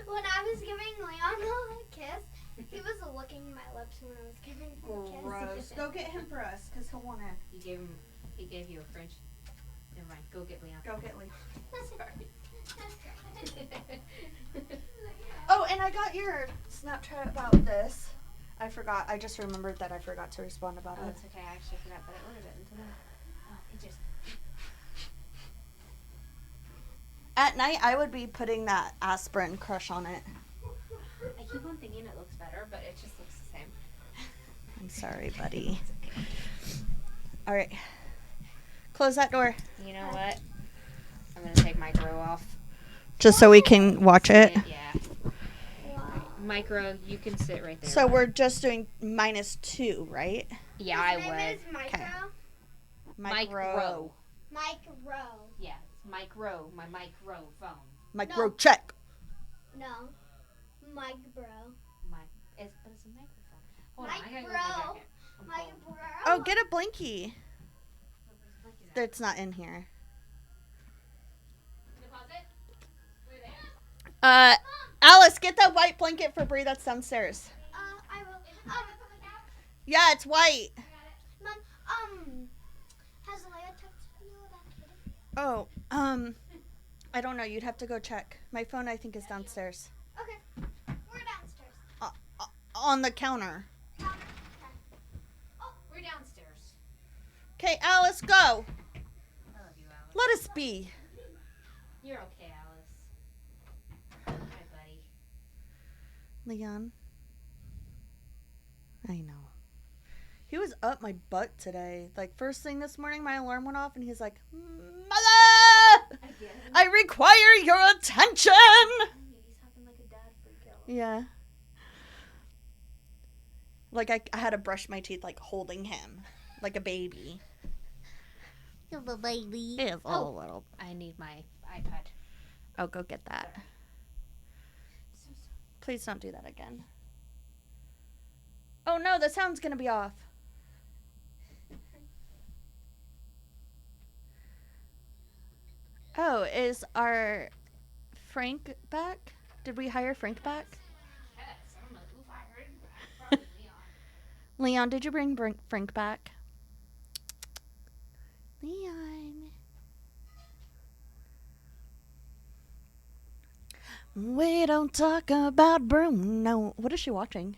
When I was giving Leon a kiss, he was licking my lips when I was giving him a kiss. Gross. Go get him for us, because he'll want to. He gave you a French. Never mind. Go get Leon. Go get Leon. Sorry. Oh, and I got your Snapchat about this. I forgot. I just remembered that I forgot to respond about it. It's okay. I actually forgot that I ordered it until now. Oh, it just. At night, I would be putting that aspirin crush on it. I keep on thinking it looks better, but it just looks the same. I'm sorry, buddy. It's okay. All right. Close that door. You know what? I'm gonna take micro off. Just so we can watch it. Yeah. Micro, you can sit right there. So we're just doing -2, right? Yeah, His name is Micro. Micro. Micro. Yeah, it's micro. My microphone. Micro No. check. No. Micro. But it's a microphone. Hold on, I gotta go get my Micro. jacket. I'm cold. Micro. Oh, get a blinky. It's not in here. Alice, get that white blanket for Bree that's downstairs. I will. Yeah, it's white. Mom, has Leia texted you about Kitty? Oh, I don't know. You'd have to go check. My phone, I think, is downstairs. Okay. We're downstairs. On the counter. Okay. Oh, we're downstairs. Okay, Alice, go. I love you, Alice. Let us be. You're okay, Alice. Hi, buddy. Leon. I know. He was up my butt today. Like, first thing this morning, my alarm went off, and he's like, Mother! Again? I require your attention! He's having like a dad freak out. Yeah. Like, I had to brush my teeth, like, holding him. Like a baby. Little baby. He is a little. I need my iPad. Oh, go get that. Please don't do that again. Oh, no, the sound's gonna be off. Oh, is our Frank back? Did we hire Frank back? Yes, I don't know who I heard. Probably Leon. Leon, did you bring Frank back? Leon. We don't talk about Bruno. What is she watching?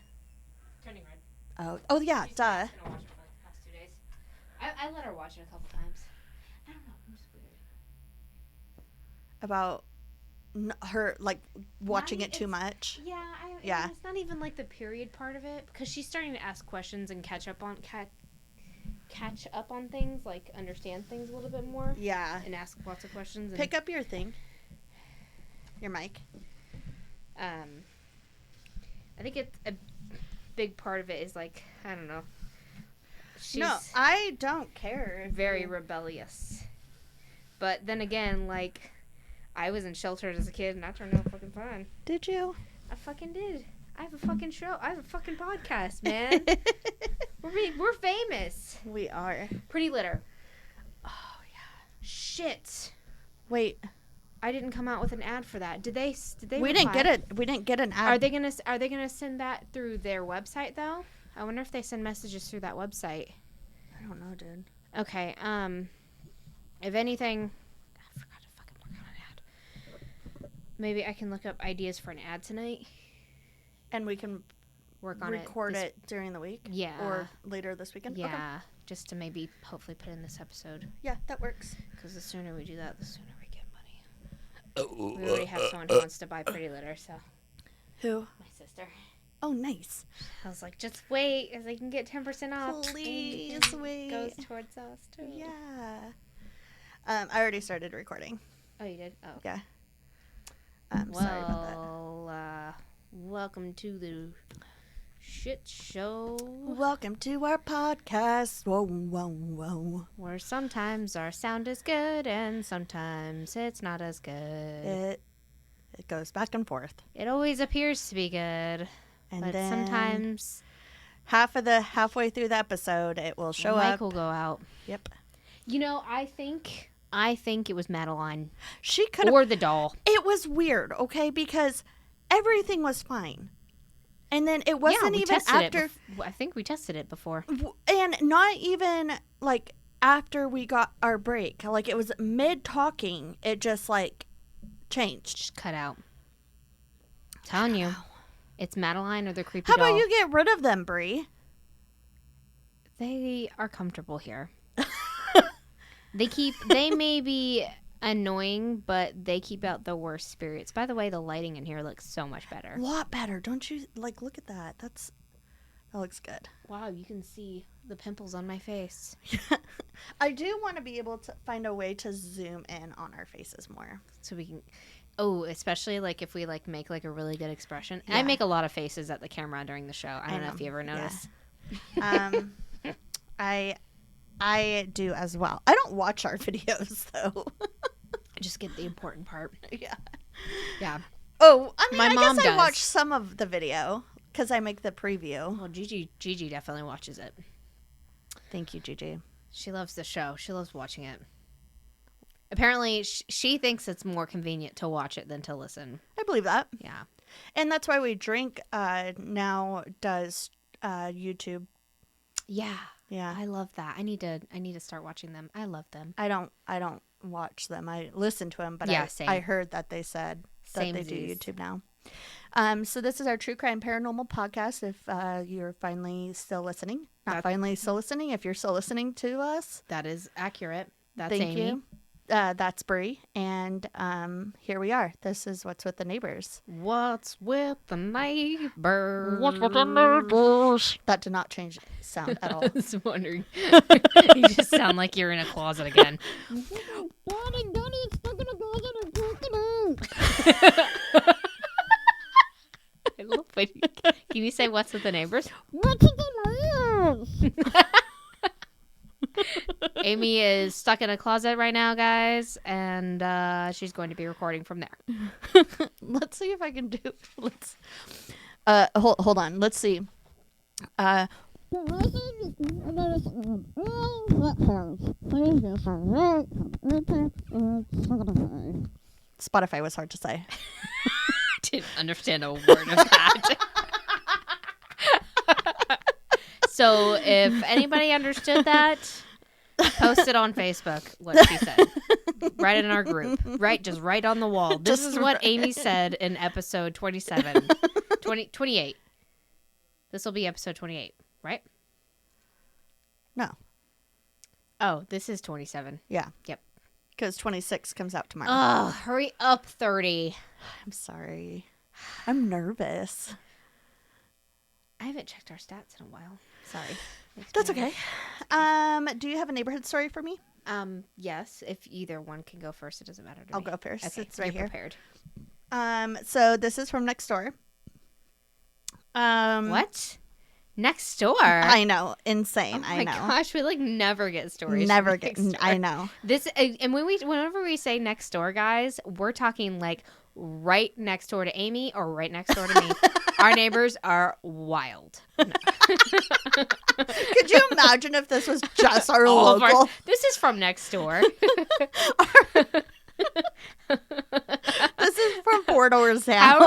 Turning red. Oh yeah, She's duh. just gonna watch it for like the past 2 days. I let her watch it a couple times. I don't know. I'm just weird. About her, like, watching Not it too it's- much. Yeah, Yeah. It's not even like the period part of it because she's starting to ask questions and catch up on things, like understand things a little bit more Yeah. and ask lots of questions. And, Pick up your thing. Your mic. I think it's a big part of it is like I don't know. She's No, I don't care. very rebellious, but then again, like I was in sheltered as a kid and I turned out fucking fine. Did you? I fucking did. I have a fucking show. I have a fucking podcast, man. We're famous. We are. Pretty Litter. Oh yeah. Shit. Wait. I didn't come out with an ad for that. Did they? We didn't get it. We didn't get an ad. Are they gonna send that through their website though? I wonder if they send messages through that website. I don't know, dude. Okay. If anything, I forgot to fucking work on an ad. Maybe I can look up ideas for an ad tonight. And we can Work on record this- it during the week. Yeah. Or later this weekend. Okay. Yeah. Just to maybe hopefully put in this episode. Yeah, that works. Because the sooner we do that, the sooner we get money. We already have someone who wants to buy Pretty Litter, so Who? my sister. Oh, nice. I was like, just wait, as I can get 10% off. Please and wait. Goes towards us too. Yeah. I already started recording. Oh, you did? Oh. Yeah. Sorry about that. Well, welcome to the shit show. Welcome to our podcast. Whoa, whoa, whoa. Where sometimes our sound is good and sometimes it's not as good. It goes back and forth. It always appears to be good, And but then sometimes halfway through the episode, it will show the mic up. will go out. Yep. You know, I think it was Madeline She could have. or the doll. It was weird, okay? Because everything was fine. And then it wasn't we even tested after. I think we tested it before. And not even like after we got our break. Like it was mid talking. It just like changed. Just cut out. Telling you. It's Madeline or the creepy How doll. about you get rid of them, Brie? They are comfortable here. They may be annoying, but they keep out the worst spirits. By the way, the lighting in here looks so much better. A lot better. Don't you like look at that? That looks good. Wow, you can see the pimples on my face. I do want to be able to find a way to zoom in on our faces more. So we can especially like if we like make like a really good expression. Yeah. I make a lot of faces at the camera during the show. I don't know if you ever notice. Yeah. I do as well. I don't watch our videos though. Just get the important part. Yeah. Yeah. Oh, I mean, My I mom guess I does. watch some of the video because I make the preview. Well, Gigi definitely watches it. Thank you, Gigi. She loves the show. She loves watching it. Apparently, she thinks it's more convenient to watch it than to listen. I believe that. Yeah. And that's why we drink now does YouTube. Yeah. Yeah. I love that. I need to start watching them. I love them. I don't watch them. I listen to them, but Yeah, same. I heard that they said that they do Samesies. YouTube now. So this is our True Crime Paranormal Podcast. If you're finally still listening, if you're still listening to us, That is accurate. That's thank Amy. you. That's Brie, and here we are. This is What's with the Neighbors. What's with the neighbors? That did not change sound at all. I was wondering. You just sound like you're in a closet again. I love it. Can you say what's with the neighbors? Amy is stuck in a closet right now, guys, and she's going to be recording from there. Let's see if I can do. Hold on. Let's see. Spotify was hard to say. Didn't understand a word of that. So if anybody understood that, post it on Facebook, what she said. Write it in our group. Just write on the wall. This is what Amy said in episode 28. This will be episode 28, right? No. Oh, this is 27. Yeah. Yep. Because 26 comes out tomorrow. Oh, hurry up, 30. I'm sorry. I'm nervous. I haven't checked our stats in a while. Sorry. That's okay. Do you have a neighborhood story for me? Yes. If either one can go first, it doesn't matter to I'll me. go first. Okay, It's right you're here. prepared. So this is from next door. What? Next door? I know. Insane. Oh I my know. gosh, we like never get stories. Never from get. next door. I know. This and whenever we say next door, guys, we're talking like right next door to Amy or right next door to me. Our neighbors are wild. No. Could you imagine if this was just our All of local? this is from next door. This is from 4 doors down. How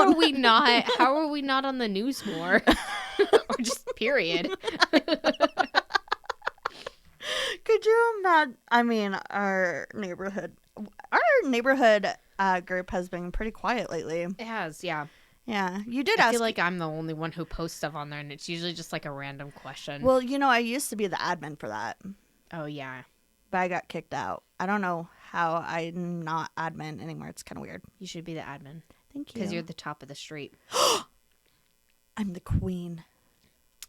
are we not on the news more? Or just period. Could you imagine? I mean, our neighborhood group has been pretty quiet lately. It has, yeah. Yeah, you did I ask. feel like I'm the only one who posts stuff on there, and it's usually just like a random question. Well, I used to be the admin for that, Oh, yeah. but I got kicked out. I don't know how I'm not admin anymore. It's kind of weird. You should be the admin. Thank you. Because you're the top of the street. I'm the queen.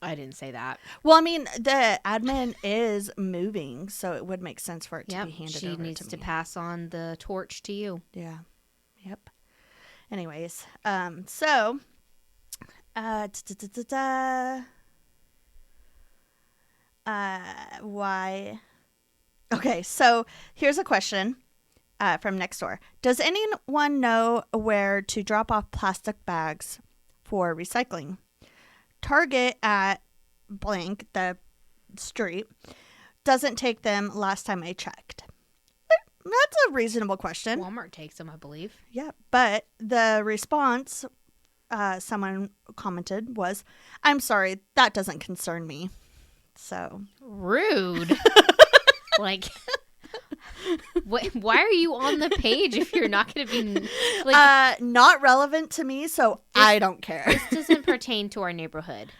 I didn't say that. Well, I mean, the admin is moving, so it would make sense for it to be handed she over needs to to me. pass on the torch to you. Yeah. Yep. Anyways, so why? Okay, so here's a question from next door. Does anyone know where to drop off plastic bags for recycling? Target at blank, the street, doesn't take them last time I checked. That's a reasonable question. Walmart takes them, I believe. Yeah, but the response someone commented was, "I'm sorry, that doesn't concern me." So Rude. Like, why are you on the page if you're not going to be like? Not relevant to me, so I don't care. This doesn't pertain to our neighborhood.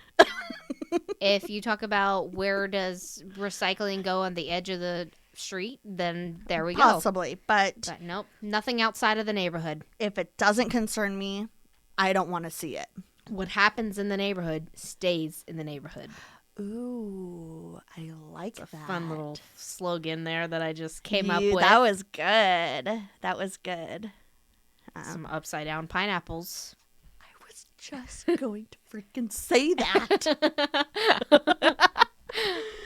If you talk about where does recycling go on the edge of the street, then there we go. Possibly, but Nope, nothing outside of the neighborhood. if it doesn't concern me, I don't want to see it. What happens in the neighborhood stays in the neighborhood. Ooh, I like It's a that. fun little slogan there that I just came up with. That was good. That was good. Some upside down pineapples. I was just going to freaking say that.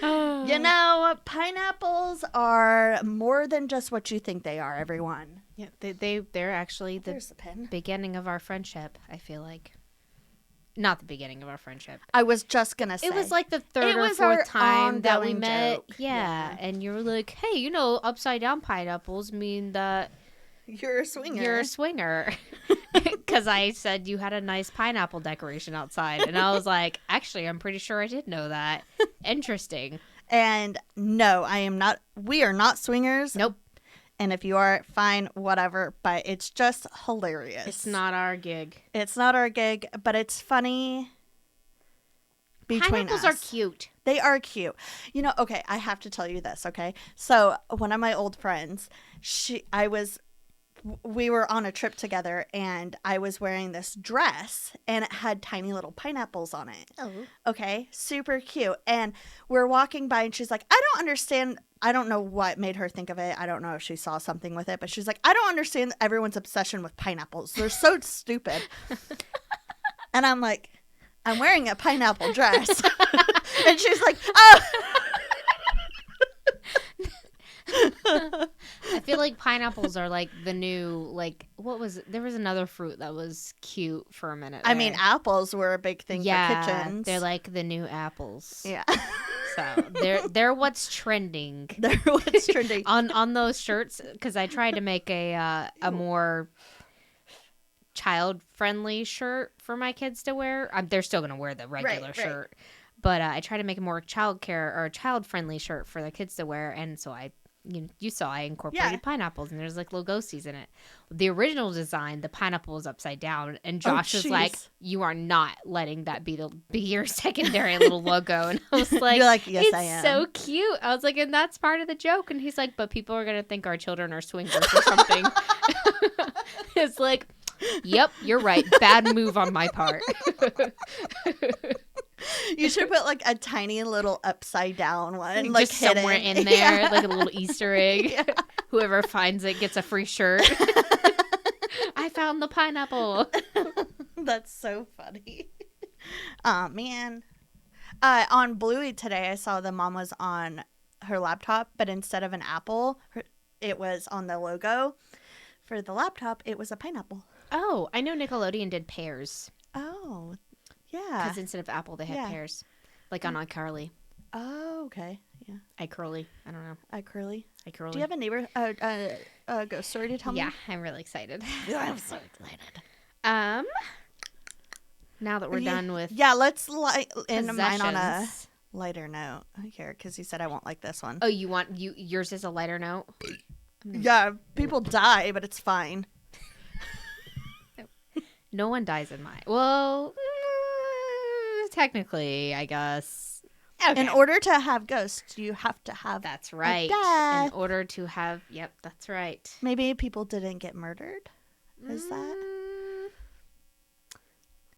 You know, pineapples are more than just what you think they are, everyone. Yeah, they're actually the There's the pen. beginning of our friendship, I feel like. Not the beginning of our friendship. I was just going to say. It was like the third It or was our fourth time that we ongoing met. joke. Yeah. Yeah. And you were like, hey, you know, upside down pineapples mean that You're a swinger. you're a swinger. Because I said you had a nice pineapple decoration outside. And I was like, actually, I'm pretty sure I did know that. Interesting. And no, I am not. We are not swingers. Nope. And if you are, fine, whatever. But it's just hilarious. It's not our gig. It's not our gig, but it's funny between Pineapples us. are cute. They are cute. You know, okay, I have to tell you this, okay? So, one of my old friends, we were on a trip together and I was wearing this dress and it had tiny little pineapples on it. Oh. Okay, super cute. And we're walking by and she's like, I don't understand. I don't know what made her think of it. I don't know if she saw something with it, but she's like, I don't understand everyone's obsession with pineapples. They're so stupid. And I'm like, I'm wearing a pineapple dress. And she's like, oh. I feel like pineapples are like the new, like, what was it? There was another fruit that was cute for a minute. I mean, there. apples were a big thing for kitchens. They're like the new apples. Yeah. So they're what's trending They're what's trending. on those shirts, because I tried to make a more child friendly shirt for my kids to wear. They're still gonna wear the regular shirt, but I tried to make a more child friendly shirt for the kids to wear, and so you saw I incorporated pineapples, and there's like little ghosties in it. The original design, the pineapple is upside down, and Josh is like, "You are not letting that be your secondary little logo." And I was like, You're like, yes, it's I am. so cute. I was like, and that's part of the joke. And he's like, but people are gonna think our children are swingers or something. It's like, yep, you're right. Bad move on my part. You should put like a tiny little upside down one, like just somewhere hidden. in there, Yeah. like a little Easter egg. Yeah. Whoever finds it gets a free shirt. I found the pineapple. That's so funny. Oh, man. On Bluey today, I saw the mom was on her laptop, but instead of an apple, it was on the logo. For the laptop, it was a pineapple. Oh, I know Nickelodeon did pears. Oh, yeah. Because instead of apple, they had pears. Like on iCarly. Oh, okay. Yeah. iCurly. I don't know. iCurly. iCurly. Do you have a neighbor ghost story to tell me? Yeah, I'm really excited. I'm so excited. Now that we're done with Yeah, let's end mine on a possessions. lighter note here, because you said I won't like this one. Oh, yours is a lighter note? Yeah, people die, but it's fine. No one dies in mine. Well, technically, I guess. Okay. In order to have ghosts, you have to have. That's right. death. In order to have, yep, that's right. Maybe people didn't get murdered. Is that?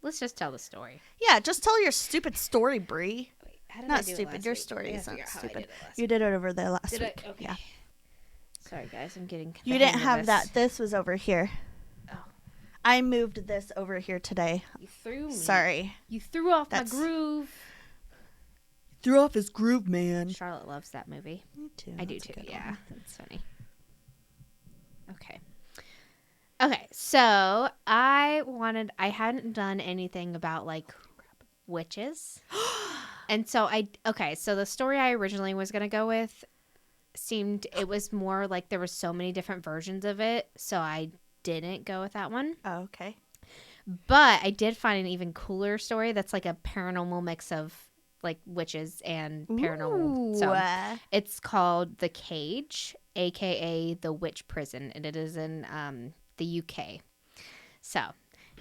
Let's just tell the story. Yeah, just tell your stupid story, Bree. Wait, how did Not I do it stupid. last Your week? story I gotta is not figure out how I stupid. did it last You week. did it over there last Did week. I? Okay. Yeah. Sorry, guys. I'm getting. You the didn't hang of have this. that. This was over here. Oh. I moved this over here today. You threw me. Sorry. You threw off That's- my groove. Threw off his groove, man. Charlotte loves that movie. Me too. I do That's a too. good Yeah, one. that's funny. Okay, so I hadn't done anything about like witches. And so so the story I originally was going to go with it was more like there were so many different versions of it. So I didn't go with that one. Oh, okay. But I did find an even cooler story that's like a paranormal mix of like witches and paranormal. Ooh. So it's called The Cage, aka the Witch Prison, and it is in the UK. So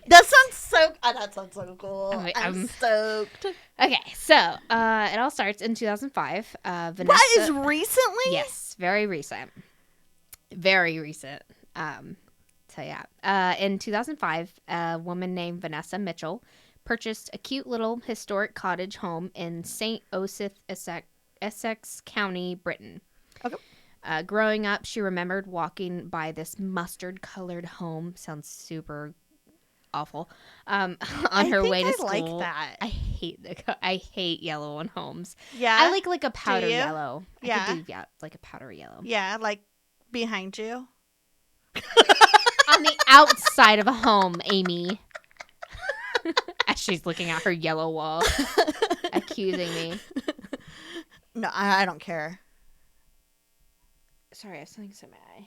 that sounds so cool. I'm stoked. okay, so it all starts in 2005. Vanessa, What is recently? Yes, very recent. Very recent. So yeah, in 2005, a woman named Vanessa Mitchell purchased a cute little historic cottage home in St. Osyth, Essex County, Britain. Okay. Growing up, she remembered walking by this mustard-colored home. Sounds super awful. On her way to school. I like that. I hate yellow on homes. Yeah. I like a powder you? yellow. Yeah. I could do, like a powder yellow. Yeah, like behind you. On the outside of a home, Amy. As she's looking at her yellow wall, accusing me. No, I don't care. Sorry, I have something so mad.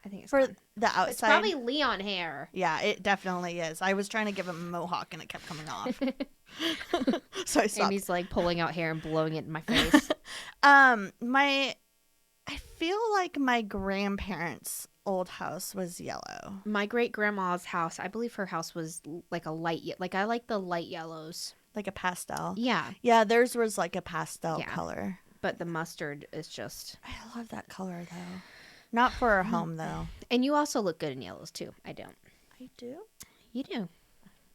I think it's For gone. the outside. It's probably Leon hair. Yeah, it definitely is. I was trying to give him a mohawk and it kept coming off. So I stopped. Amy's like pulling out hair and blowing it in my face. I feel like my grandparents' old house was yellow. My great grandma's house, I believe her house was like a light, like I like the light yellows. Like a pastel. Yeah, Yeah, theirs was like a pastel Yeah. color. but the mustard is just. I love that color though. Not for a home though. And you also look good in yellows too. I don't. I do? You do,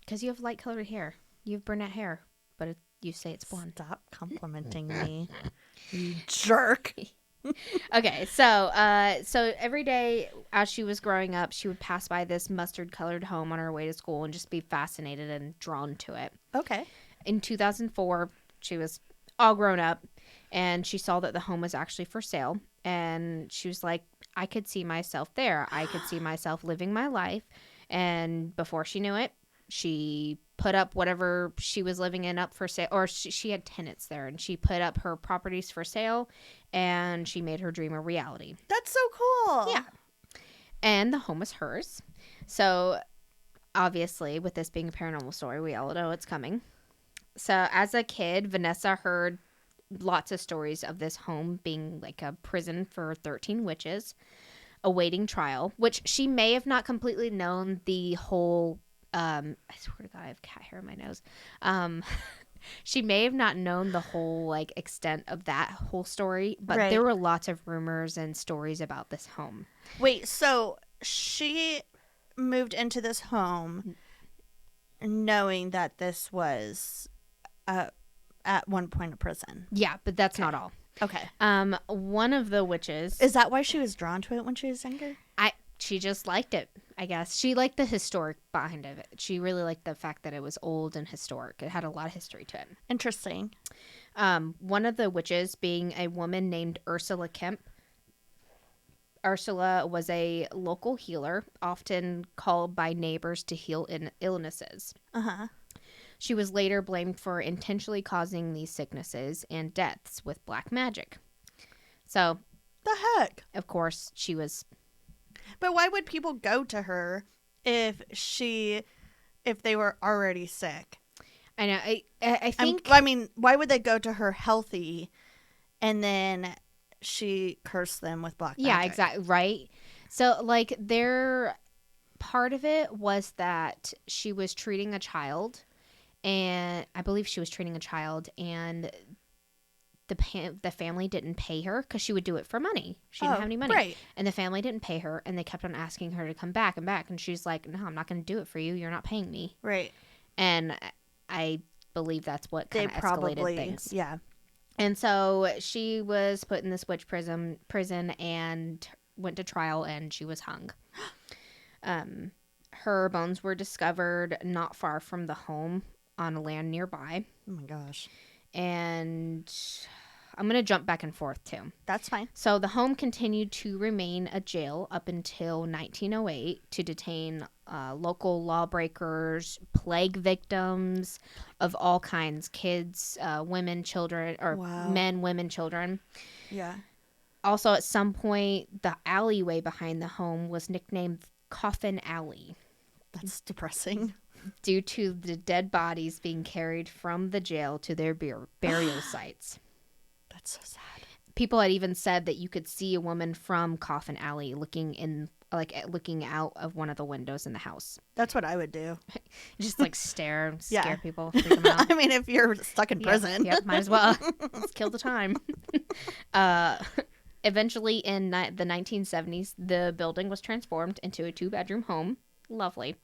because you have light colored hair. You have brunette hair, but you say it's blonde. Stop complimenting me. You jerk. Okay, so every day as she was growing up, she would pass by this mustard-colored home on her way to school and just be fascinated and drawn to it. Okay. In 2004, she was all grown up, and she saw that the home was actually for sale, and she was like, I could see myself there. I could see myself living my life, and before she knew it, she put up whatever she was living in up for sale, or she had tenants there, and she put up her properties for sale, and she made her dream a reality. That's so cool. Yeah. And the home was hers. So obviously, with this being a paranormal story, we all know it's coming. So as a kid, Vanessa heard lots of stories of this home being like a prison for 13 witches awaiting trial, which she may have not completely known the whole I swear to God, I have cat hair in my nose. She may have not known the whole like extent of that whole story, but Right. there were lots of rumors and stories about this home. Wait, so she moved into this home knowing that this was at one point a prison. Yeah, but that's not all. Okay. One of the witches, Is that why she was drawn to it when she was younger? she just liked it, I guess. She liked the historic behind of it. She really liked the fact that it was old and historic. It had a lot of history to it. Interesting. One of the witches being a woman named Ursula Kemp. Ursula was a local healer, often called by neighbors to heal illnesses. Uh-huh. She was later blamed for intentionally causing these sicknesses and deaths with black magic. So, The heck? of course, she was... But why would people go to her if they were already sick? I know. I think... I mean, why would they go to her healthy and then she cursed them with black magic? Yeah, exactly. Right. So, like, part of it was that she was treating a child, and I believe she was treating a child, and the family didn't pay her because she would do it for money. She didn't have any money. Right. And the family didn't pay her, and they kept on asking her to come back and back. And she's like, no, I'm not going to do it for you. You're not paying me. Right. And I believe that's what kind of escalated things. Yeah. And so she was put in this witch prison and went to trial, and she was hung. Her bones were discovered not far from the home on land nearby. Oh my gosh. And I'm going to jump back and forth too. That's fine. So the home continued to remain a jail up until 1908 to detain local lawbreakers, plague victims of all kinds, kids, women, children, or Wow. men, women, children. Yeah. Also, at some point, the alleyway behind the home was nicknamed Coffin Alley. That's depressing. due to the dead bodies being carried from the jail to their burial sites. That's so sad. People had even said that you could see a woman from Coffin Alley looking out of one of the windows in the house. That's what I would do. Just like stare, Yeah. scare people, freak them out. I mean, if you're stuck in prison. Yep, might as well. Let's kill the time. Eventually, in the 1970s, the building was transformed into a 2-bedroom home. Lovely.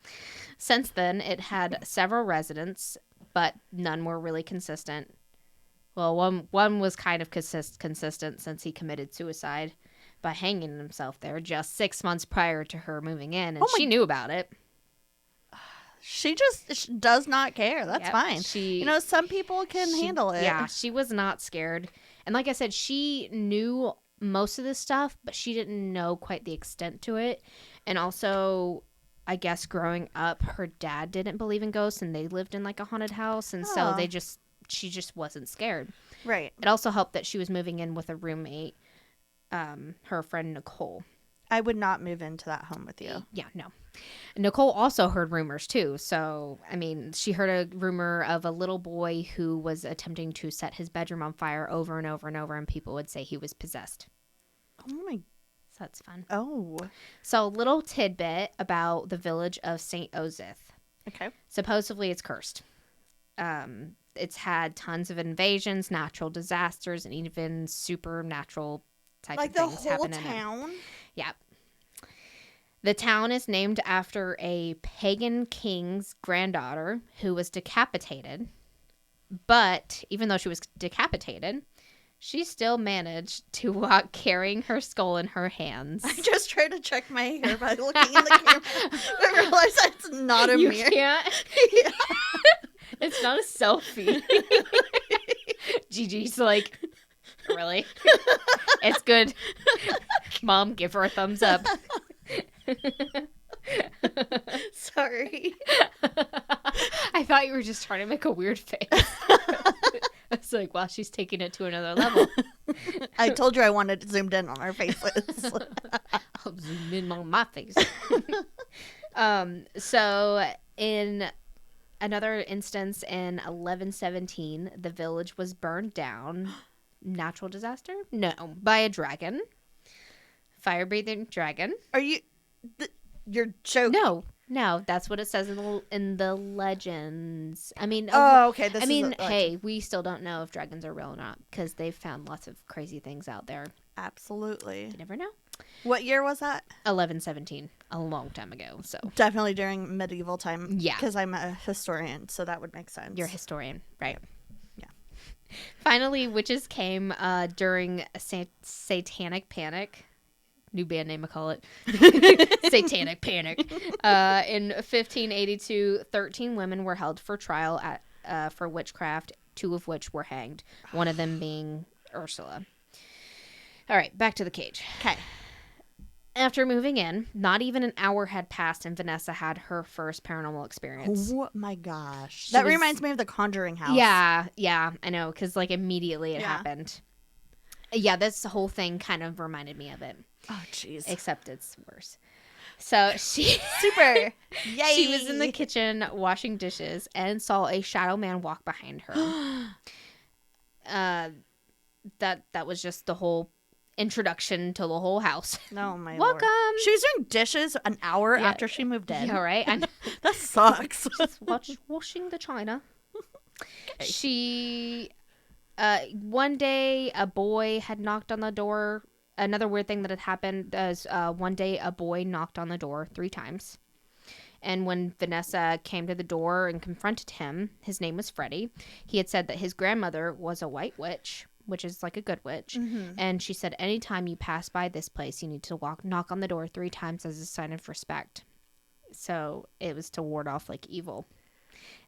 Since then, it had several residents, but none were really consistent. Well, one was kind of consistent since he committed suicide by hanging himself there just 6 months prior to her moving in, and she knew about it. She just does not care. That's Yep, fine. Some people can handle it. Yeah, she was not scared. And like I said, she knew most of this stuff, but she didn't know quite the extent to it. And also, I guess growing up, her dad didn't believe in ghosts, and they lived in like a haunted house, and so she just wasn't scared. Right. It also helped that she was moving in with a roommate, her friend Nicole. I would not move into that home with you. Yeah, no. Nicole also heard rumors too. So, I mean, she heard a rumor of a little boy who was attempting to set his bedroom on fire over and over and over, and people would say he was possessed. Oh my. So that's fun. Oh. So, a little tidbit about the village of St. Osith. Okay. Supposedly it's cursed. It's had tons of invasions, natural disasters, and even supernatural type of things happen in it. Like the whole town? Yeah. The town is named after a pagan king's granddaughter who was decapitated. But even though she was decapitated, she still managed to walk carrying her skull in her hands. I just tried to check my hair by looking in the camera. I realized that's not a mirror. You can't? Yeah. It's not a selfie. Gigi's like, really? It's good. Mom, give her a thumbs up. Sorry. I thought you were just trying to make a weird face. I was like, wow, she's taking it to another level. I told you I wanted it zoomed in on our faces. I'll zoom in on my face. So in another instance in 1117, the village was burned down. Natural disaster? No, by a dragon. Fire-breathing dragon. Are you... You're joking. No, that's what it says in the legends. I mean, okay. Hey, we still don't know if dragons are real or not because they've found lots of crazy things out there. Absolutely. You never know. What year was that? 1117, a long time ago. So definitely during medieval time. Yeah, because I'm a historian, so that would make sense. You're a historian, right? Yeah. Finally, witches came during a satanic panic. New band name, I call it. Satanic Panic. In 1582, 13 women were held for trial for witchcraft, 2 of which were hanged, one of them being Ursula. All right, back to the cage. Okay. After moving in, not even an hour had passed and Vanessa had her first paranormal experience. Oh my gosh. That reminds me of the Conjuring house. Yeah, I know, because like immediately it happened. Yeah, this whole thing kind of reminded me of it. Oh, jeez. Except it's worse. So she... Super. Yay. She was in the kitchen washing dishes and saw a shadow man walk behind her. That was just the whole introduction to the whole house. Oh, my Welcome. Lord. She was doing dishes an hour after she moved in. Yeah, right? That sucks. Just washing the china. Okay. She... one day, a boy had knocked on the door. Another weird thing that had happened is one day a boy knocked on the door 3 times. And when Vanessa came to the door and confronted him, his name was Freddie. He had said that his grandmother was a white witch, which is like a good witch. Mm-hmm. And she said, anytime you pass by this place, you need to knock on the door 3 times as a sign of respect. So it was to ward off like evil.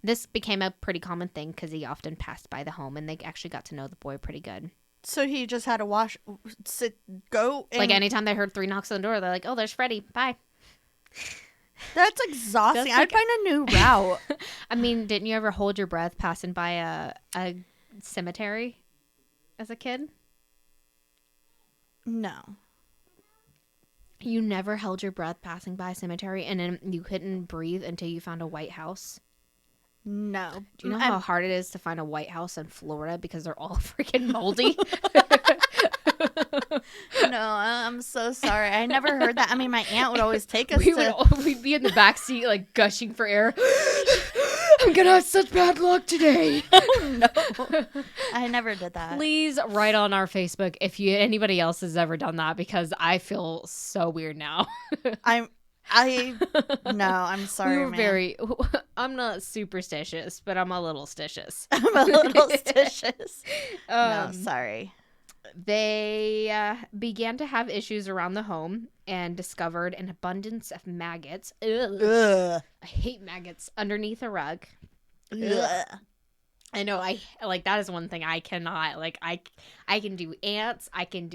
This became a pretty common thing because he often passed by the home and they actually got to know the boy pretty good. So he just had to go. Like anytime they heard 3 knocks on the door, they're like, oh, there's Freddie. Bye. That's exhausting. I'd find a new route. I mean, didn't you ever hold your breath passing by a cemetery as a kid? No. You never held your breath passing by a cemetery and then you couldn't breathe until you found a white house? No. Do you know how hard it is to find a white house in Florida because they're all freaking moldy? No, I'm so sorry. I never heard that. I mean, my aunt would always take us We'd be in the back seat, like, gushing for air. I'm gonna have such bad luck today. Oh, no. I never did that. Please write on our Facebook if anybody else has ever done that, because I feel so weird now. I'm sorry, We were man. I'm not superstitious, but I'm a little stitious. I'm a little stitious. No, Um, sorry. They began to have issues around the home and discovered an abundance of maggots. Ugh. Ugh. I hate maggots underneath a rug. Ugh. I know. I like that is one thing I cannot like. I can do ants. I can't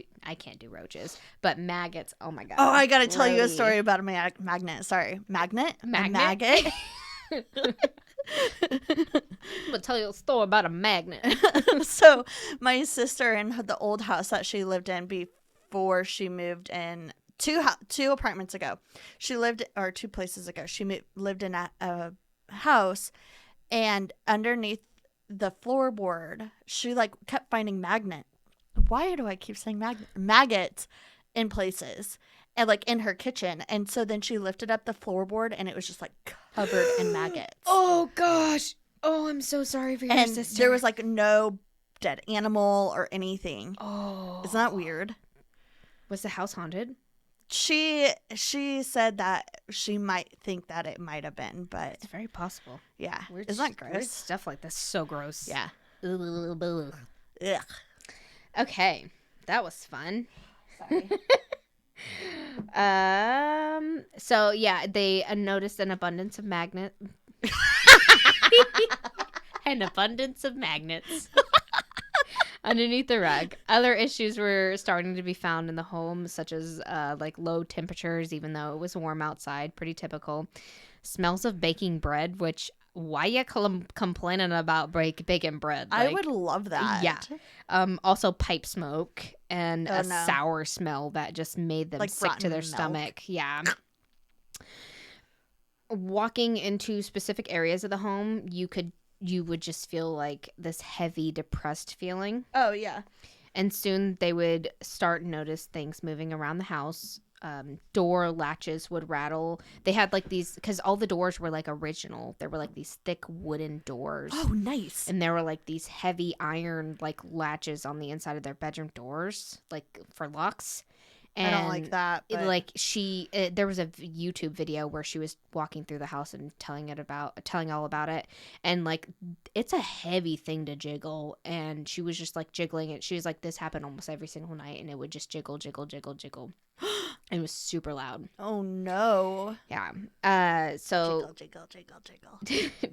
do roaches, but maggots. Oh my god. Oh, I gotta tell you a Really? story about a magnet. Sorry, magnet. A Magnet? maggot. I'm gonna tell you a story about a magnet. So my sister in the old house that she lived in before she moved in two apartments ago, or 2 places ago, she lived in a house, and underneath the floorboard, she like kept finding why do I keep saying maggots in places, and like in her kitchen. And so then she lifted up the floorboard and it was just like covered in maggots. Oh gosh. Oh, I'm so sorry for your And sister. there was like no dead animal or anything. Oh. Isn't that weird? Was the house haunted? She said that she might think that it might have been, but It's very possible. yeah. Weird, Isn't that Weird gross? stuff like this. So gross. Yeah. Ugh. Ugh. Okay, that was fun. Sorry. So yeah, they noticed an abundance of magnets. An abundance of magnets underneath the rug. Other issues were starting to be found in the home, such as like low temperatures, even though it was warm outside. Pretty typical. Smells of baking bread, which why you complaining about baking bread? I Like, would love that. Yeah. Also pipe smoke and Oh, a no. sour smell that just made them Like sick to their rotten milk. stomach. Yeah. Walking into specific areas of the home, you would just feel like this heavy, depressed feeling. Oh yeah. And soon they would start notice things moving around the house. Door latches would rattle. They had like these, because all the doors were like original. There were like these thick wooden doors. Oh, nice. And there were like these heavy iron like latches on the inside of their bedroom doors, like for locks. And I don't like that. But... there was a YouTube video where she was walking through the house and telling all about it, and like it's a heavy thing to jiggle, and she was just like jiggling it. She was like, this happened almost every single night, and it would just jiggle. It was super loud. Oh no. Yeah. So Jiggle.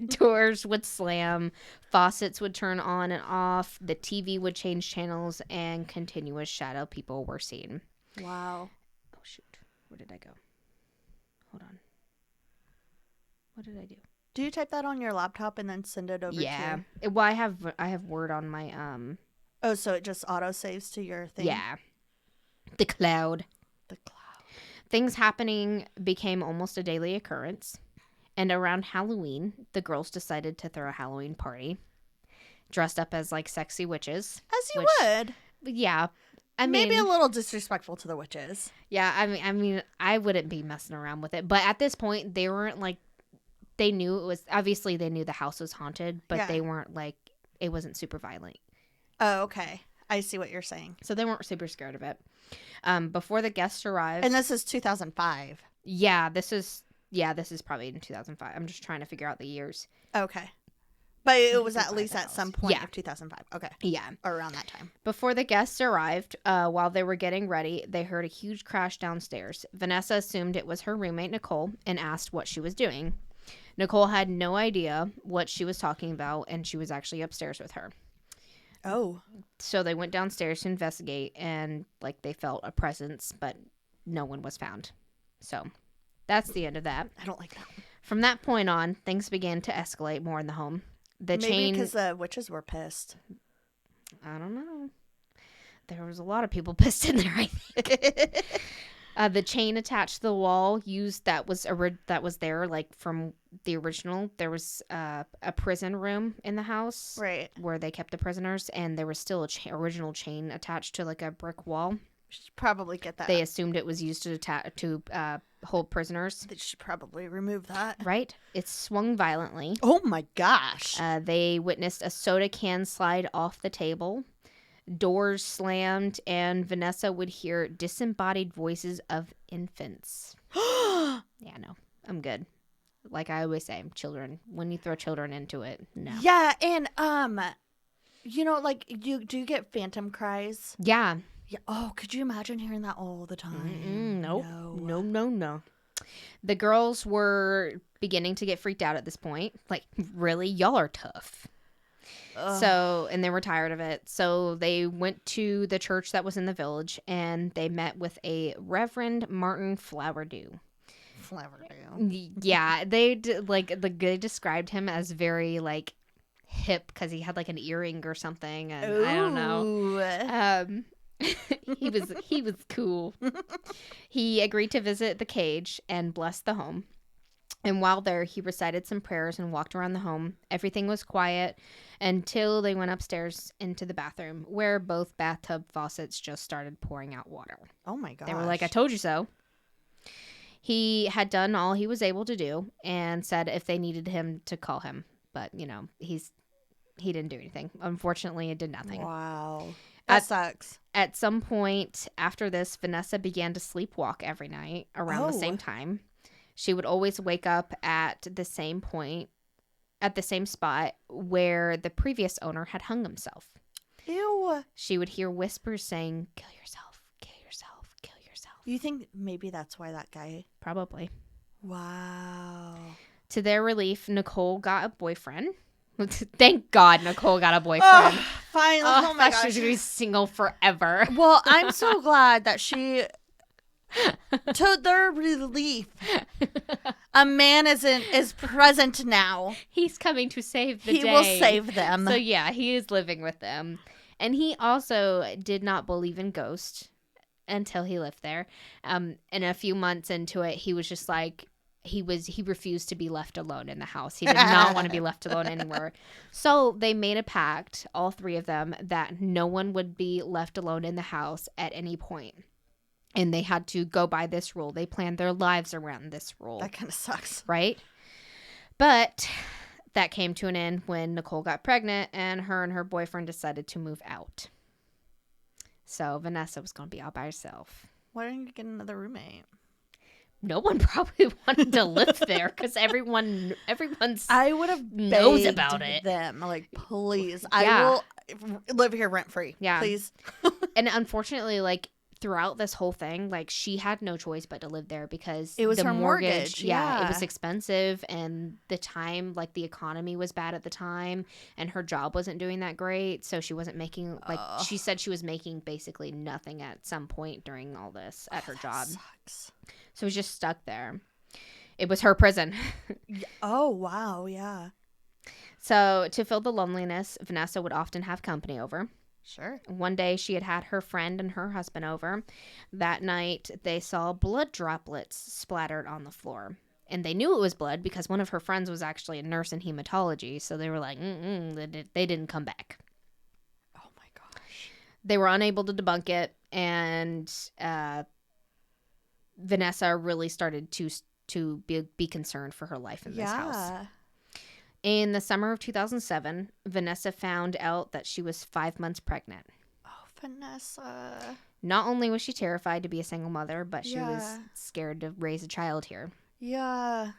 doors would slam, faucets would turn on and off, the TV would change channels, and continuous shadow people were seen. Wow. Oh shoot, where did I go? Hold on. What did I do? Do you type that on your laptop and then send it over to you? Well, I have Word on my Oh, so it just auto saves to your thing? Yeah. The cloud. The cloud. Things happening became almost a daily occurrence. And around Halloween, the girls decided to throw a Halloween party, dressed up as like sexy witches. As you would. Yeah. I mean, maybe a little disrespectful to the witches. Yeah, I mean, I wouldn't be messing around with it. But at this point, they weren't like, they knew it was, obviously they knew the house was haunted, but Yeah. they weren't like, it wasn't super violent. Oh, okay. I see what you're saying. So they weren't super scared of it. Before the guests arrived. And this is 2005. Yeah, this is probably in 2005. I'm just trying to figure out the years. Okay. But it was at 2005 least at house. some point Yeah. of 2005. Okay. Yeah. Or around that time. Before the guests arrived, while they were getting ready, they heard a huge crash downstairs. Vanessa assumed it was her roommate, Nicole, and asked what she was doing. Nicole had no idea what she was talking about, and she was actually upstairs with her. Oh. So they went downstairs to investigate, and like they felt a presence, but no one was found. So that's the end of that. I don't like that. From that point on, things began to escalate more in the home. Maybe because the witches were pissed. I don't know. There was a lot of people pissed in there, I think. The chain attached to the wall that was there like from the original. There was a prison room in the house, Right. where they kept the prisoners, and there was still a original chain attached to like a brick wall. Should probably get that. They assumed it was used to hold prisoners. They should probably remove that. Right? It swung violently. Oh my gosh. They witnessed a soda can slide off the table. Doors slammed, and Vanessa would hear disembodied voices of infants. Yeah, no, I'm good. Like I always say, children, when you throw children into it, no. Yeah, and like do you get phantom cries? Yeah. Yeah. Oh, could you imagine hearing that all the time? Nope. No. The girls were beginning to get freaked out at this point. Like, really? Y'all are tough. So, and they were tired of it. So they went to the church that was in the village, and they met with a Reverend Martin Flowerdew. Yeah, they described him as very like hip because he had like an earring or something, and I don't know. He was cool. He agreed to visit the cage and bless the home. And while there, he recited some prayers and walked around the home. Everything was quiet until they went upstairs into the bathroom, where both bathtub faucets just started pouring out water. Oh my gosh. They were like, I told you so. He had done all he was able to do and said if they needed him to call him. But, he didn't do anything. Unfortunately, it did nothing. Wow. That sucks. At some point after this, Vanessa began to sleepwalk every night around the same time. She would always wake up at the same point, at the same spot where the previous owner had hung himself. Ew. She would hear whispers saying, kill yourself, kill yourself, kill yourself. You think maybe that's why that guy... Probably. Wow. To their relief, Nicole got a boyfriend. Thank God Nicole got a boyfriend. Finally. Oh my gosh. She's going to be single forever. Well, I'm so glad that she... To their relief, a man is present now. He's coming to save the day. He will save them. So yeah, he is living with them. And he also did not believe in ghosts until he lived there. And a few months into it, he was just like, he refused to be left alone in the house. He did not want to be left alone anywhere. So they made a pact, all three of them, that no one would be left alone in the house at any point. And they had to go by this rule. They planned their lives around this rule. That kind of sucks. Right? But that came to an end when Nicole got pregnant and her boyfriend decided to move out. So Vanessa was going to be all by herself. Why didn't you get another roommate? No one probably wanted to live there because everyone's I would have knows about it. Them like, please, Yeah. I will live here rent free. Yeah, please. And unfortunately, like throughout this whole thing, like she had no choice but to live there because it was the her mortgage. Yeah, it was expensive, and the time, like the economy was bad at the time, and her job wasn't doing that great, so she wasn't making she said she was making basically nothing at some point during all this at her job. Sucks. So it was just stuck there. It was her prison. Oh wow, yeah. So to fill the loneliness, Vanessa would often have company over. Sure. One day she had her friend and her husband over. That night they saw blood droplets splattered on the floor. And they knew it was blood because one of her friends was actually a nurse in hematology. So they were like, they didn't come back. Oh my gosh. They were unable to debunk it. And Vanessa really started to be concerned for her life in this house. In the summer of 2007, Vanessa found out that she was 5 months pregnant. Oh, Vanessa. Not only was she terrified to be a single mother, but she was scared to raise a child here. Yeah.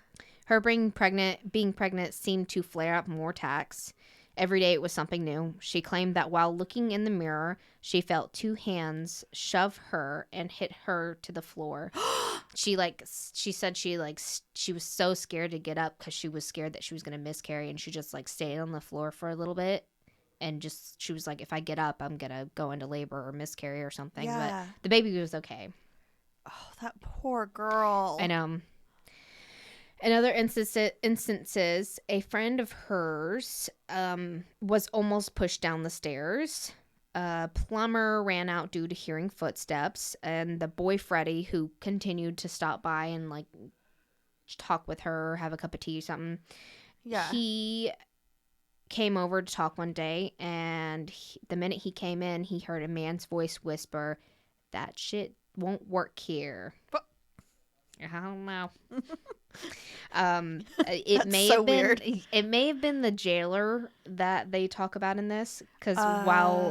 Her being pregnant seemed to flare up more attacks. Every day it was something new. She claimed that while looking in the mirror, she felt two hands shove her and hit her to the floor. She said she was so scared to get up because she was scared that she was going to miscarry, and she just like stayed on the floor for a little bit, and just she was like, if I get up, I'm going to go into labor or miscarry or something. Yeah. But the baby was okay. Oh, that poor girl. I know. In other instances, a friend of hers was almost pushed down the stairs A plumber ran out due to hearing footsteps, and the boy Freddie, who continued to stop by and like talk with her, have a cup of tea or something. Yeah. He came over to talk one day, and the minute he came in, he heard a man's voice whisper, "That shit won't work here." But- I don't know. That's so weird. It may have been the jailer that they talk about in this, because while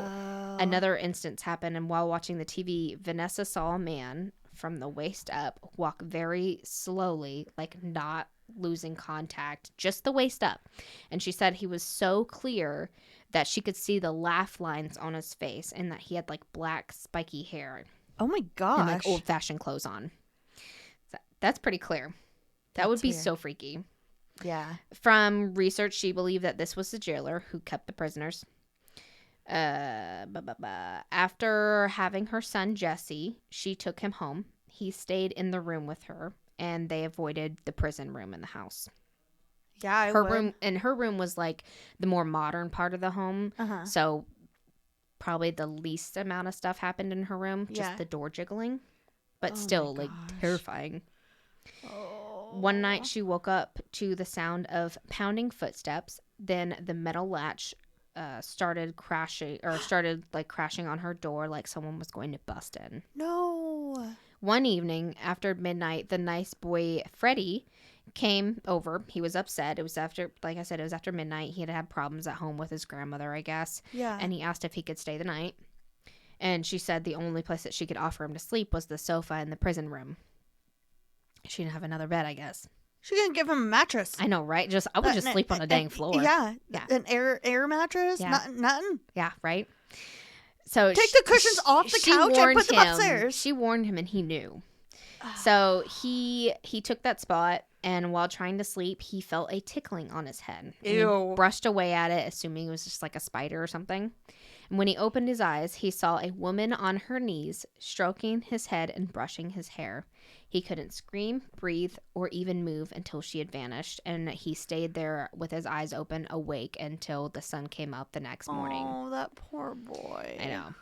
another instance happened, and while watching the TV, Vanessa saw a man from the waist up walk very slowly, like not losing contact, just the waist up. And she said he was so clear that she could see the laugh lines on his face, and that he had like black spiky hair Oh my gosh. and like old-fashioned clothes on. That's pretty clear. That would That's be weird. so freaky. Yeah. From research, she believed that this was the jailer who kept the prisoners. After having her son Jesse, she took him home. He stayed in the room with her, and they avoided the prison room in the house. Yeah, I Her would. her room was like the more modern part of the home, Uh-huh. so probably the least amount of stuff happened in her room, just Yeah. the door jiggling, but Oh my still like gosh. terrifying. Oh. One night she woke up to the sound of pounding footsteps. Then the metal latch started crashing on her door, like someone was going to bust in. No. One evening after midnight, the nice boy Freddie came over. He was upset. It was after, like I said, it was after midnight. He had problems at home with his grandmother, I guess. Yeah. And he asked if he could stay the night. And she said the only place that she could offer him to sleep was the sofa in the prison room. She didn't have another bed, I guess. She didn't give him a mattress. I know, right? I would just sleep on a dang floor. Yeah. Yeah. An air mattress. Yeah. Nothing. Yeah, right? So Take the cushions off the she couch and warned put them him. upstairs. She warned him, and he knew. So he took that spot, and while trying to sleep, he felt a tickling on his head. And Ew. He brushed away at it, assuming it was just like a spider or something. And when he opened his eyes, he saw a woman on her knees, stroking his head and brushing his hair. He couldn't scream, breathe, or even move until she had vanished, and he stayed there with his eyes open, awake, until the sun came up the next morning. Oh, that poor boy. I know.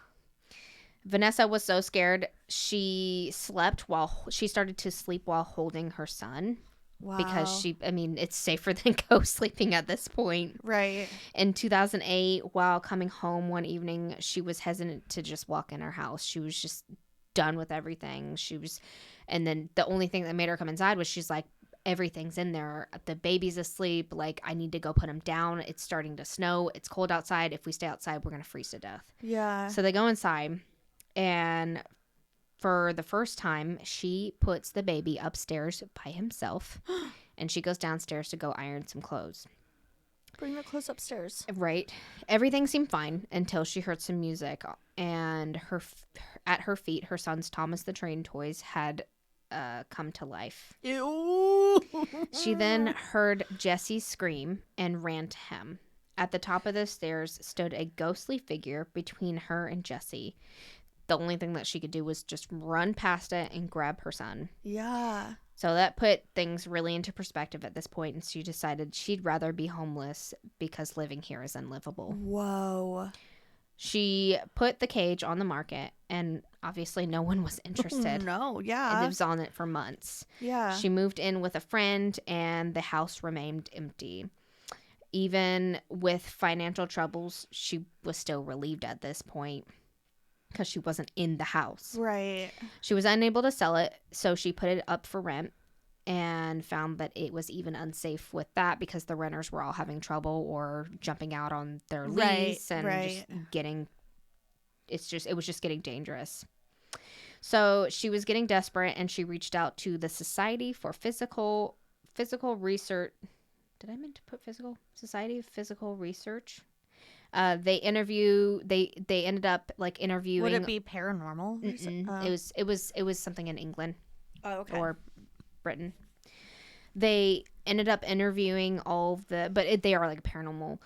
Vanessa was so scared, she started to sleep while holding her son. Wow. Because it's safer than ghost sleeping at this point. Right. In 2008, while coming home one evening, she was hesitant to just walk in her house. She was just done with everything. And then the only thing that made her come inside was she's like, everything's in there. The baby's asleep. Like, I need to go put him down. It's starting to snow. It's cold outside. If we stay outside, we're going to freeze to death. Yeah. So they go inside, and for the first time, she puts the baby upstairs by himself, and she goes downstairs to go iron some clothes. Bring the clothes upstairs. Right. Everything seemed fine until she heard some music, and at her feet, her son's Thomas the Train toys had come to life. Ew. She then heard Jesse scream and ran to him. At the top of the stairs stood a ghostly figure between her and Jesse. The only thing that she could do was just run past it and grab her son. Yeah. So that put things really into perspective at this point, and she decided she'd rather be homeless because living here is unlivable. Whoa. She put the cage on the market, and obviously no one was interested. No, It yeah. was on it for months. Yeah. She moved in with a friend, and the house remained empty. Even with financial troubles, she was still relieved at this point because she wasn't in the house. Right. She was unable to sell it, so she put it up for rent and found that it was even unsafe with that because the renters were all having trouble or jumping out on their lease and just getting it was just getting dangerous. So she was getting desperate, and she reached out to the Society for Physical Research. Did I mean to put physical? Society of Physical Research. They ended up like interviewing. Would it be paranormal? It was something in England. Oh, okay. Or Britain. They ended up interviewing they are like paranormal.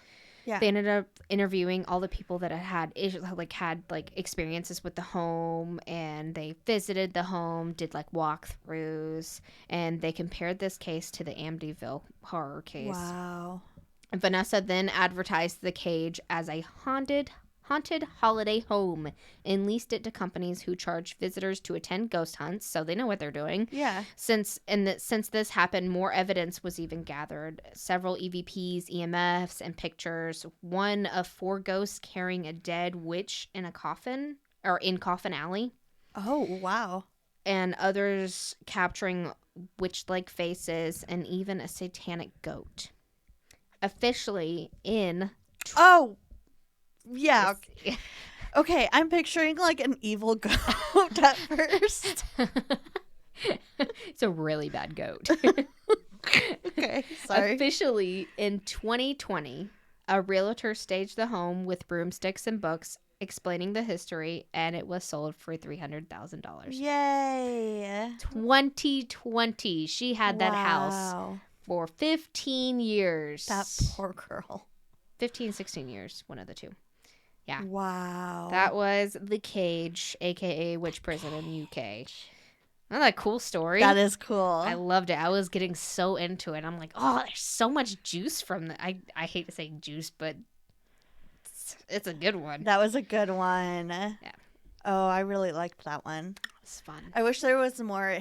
Yeah. They ended up interviewing all the people that had experiences with the home, and they visited the home, did like walkthroughs, and they compared this case to the Amityville horror case. Wow. Vanessa then advertised the cage as a haunted haunted holiday home and leased it to companies who charge visitors to attend ghost hunts, so they know what they're doing. Yeah. Since this happened, more evidence was even gathered. Several EVPs, EMFs, and pictures. One of 4 ghosts carrying a dead witch in a coffin, or in Coffin Alley. Oh, wow. And others capturing witch-like faces and even a satanic goat. Officially in... Oh, yeah. Okay, I'm picturing like an evil goat at first. It's a really bad goat. Okay, sorry. Officially in 2020, a realtor staged the home with broomsticks and books explaining the history, and it was sold for $300,000. Yay. 2020, she had that house Wow. for 15 years. That poor girl. 15, 16 years, one of the two. Yeah. Wow. That was The Cage, aka Witch Prison in the UK. Isn't that a cool story? That is cool. I loved it. I was getting so into it. I'm like, oh, there's so much juice from the... I hate to say juice, but it's a good one. That was a good one. Yeah. Oh, I really liked that one. It's fun. I wish there was more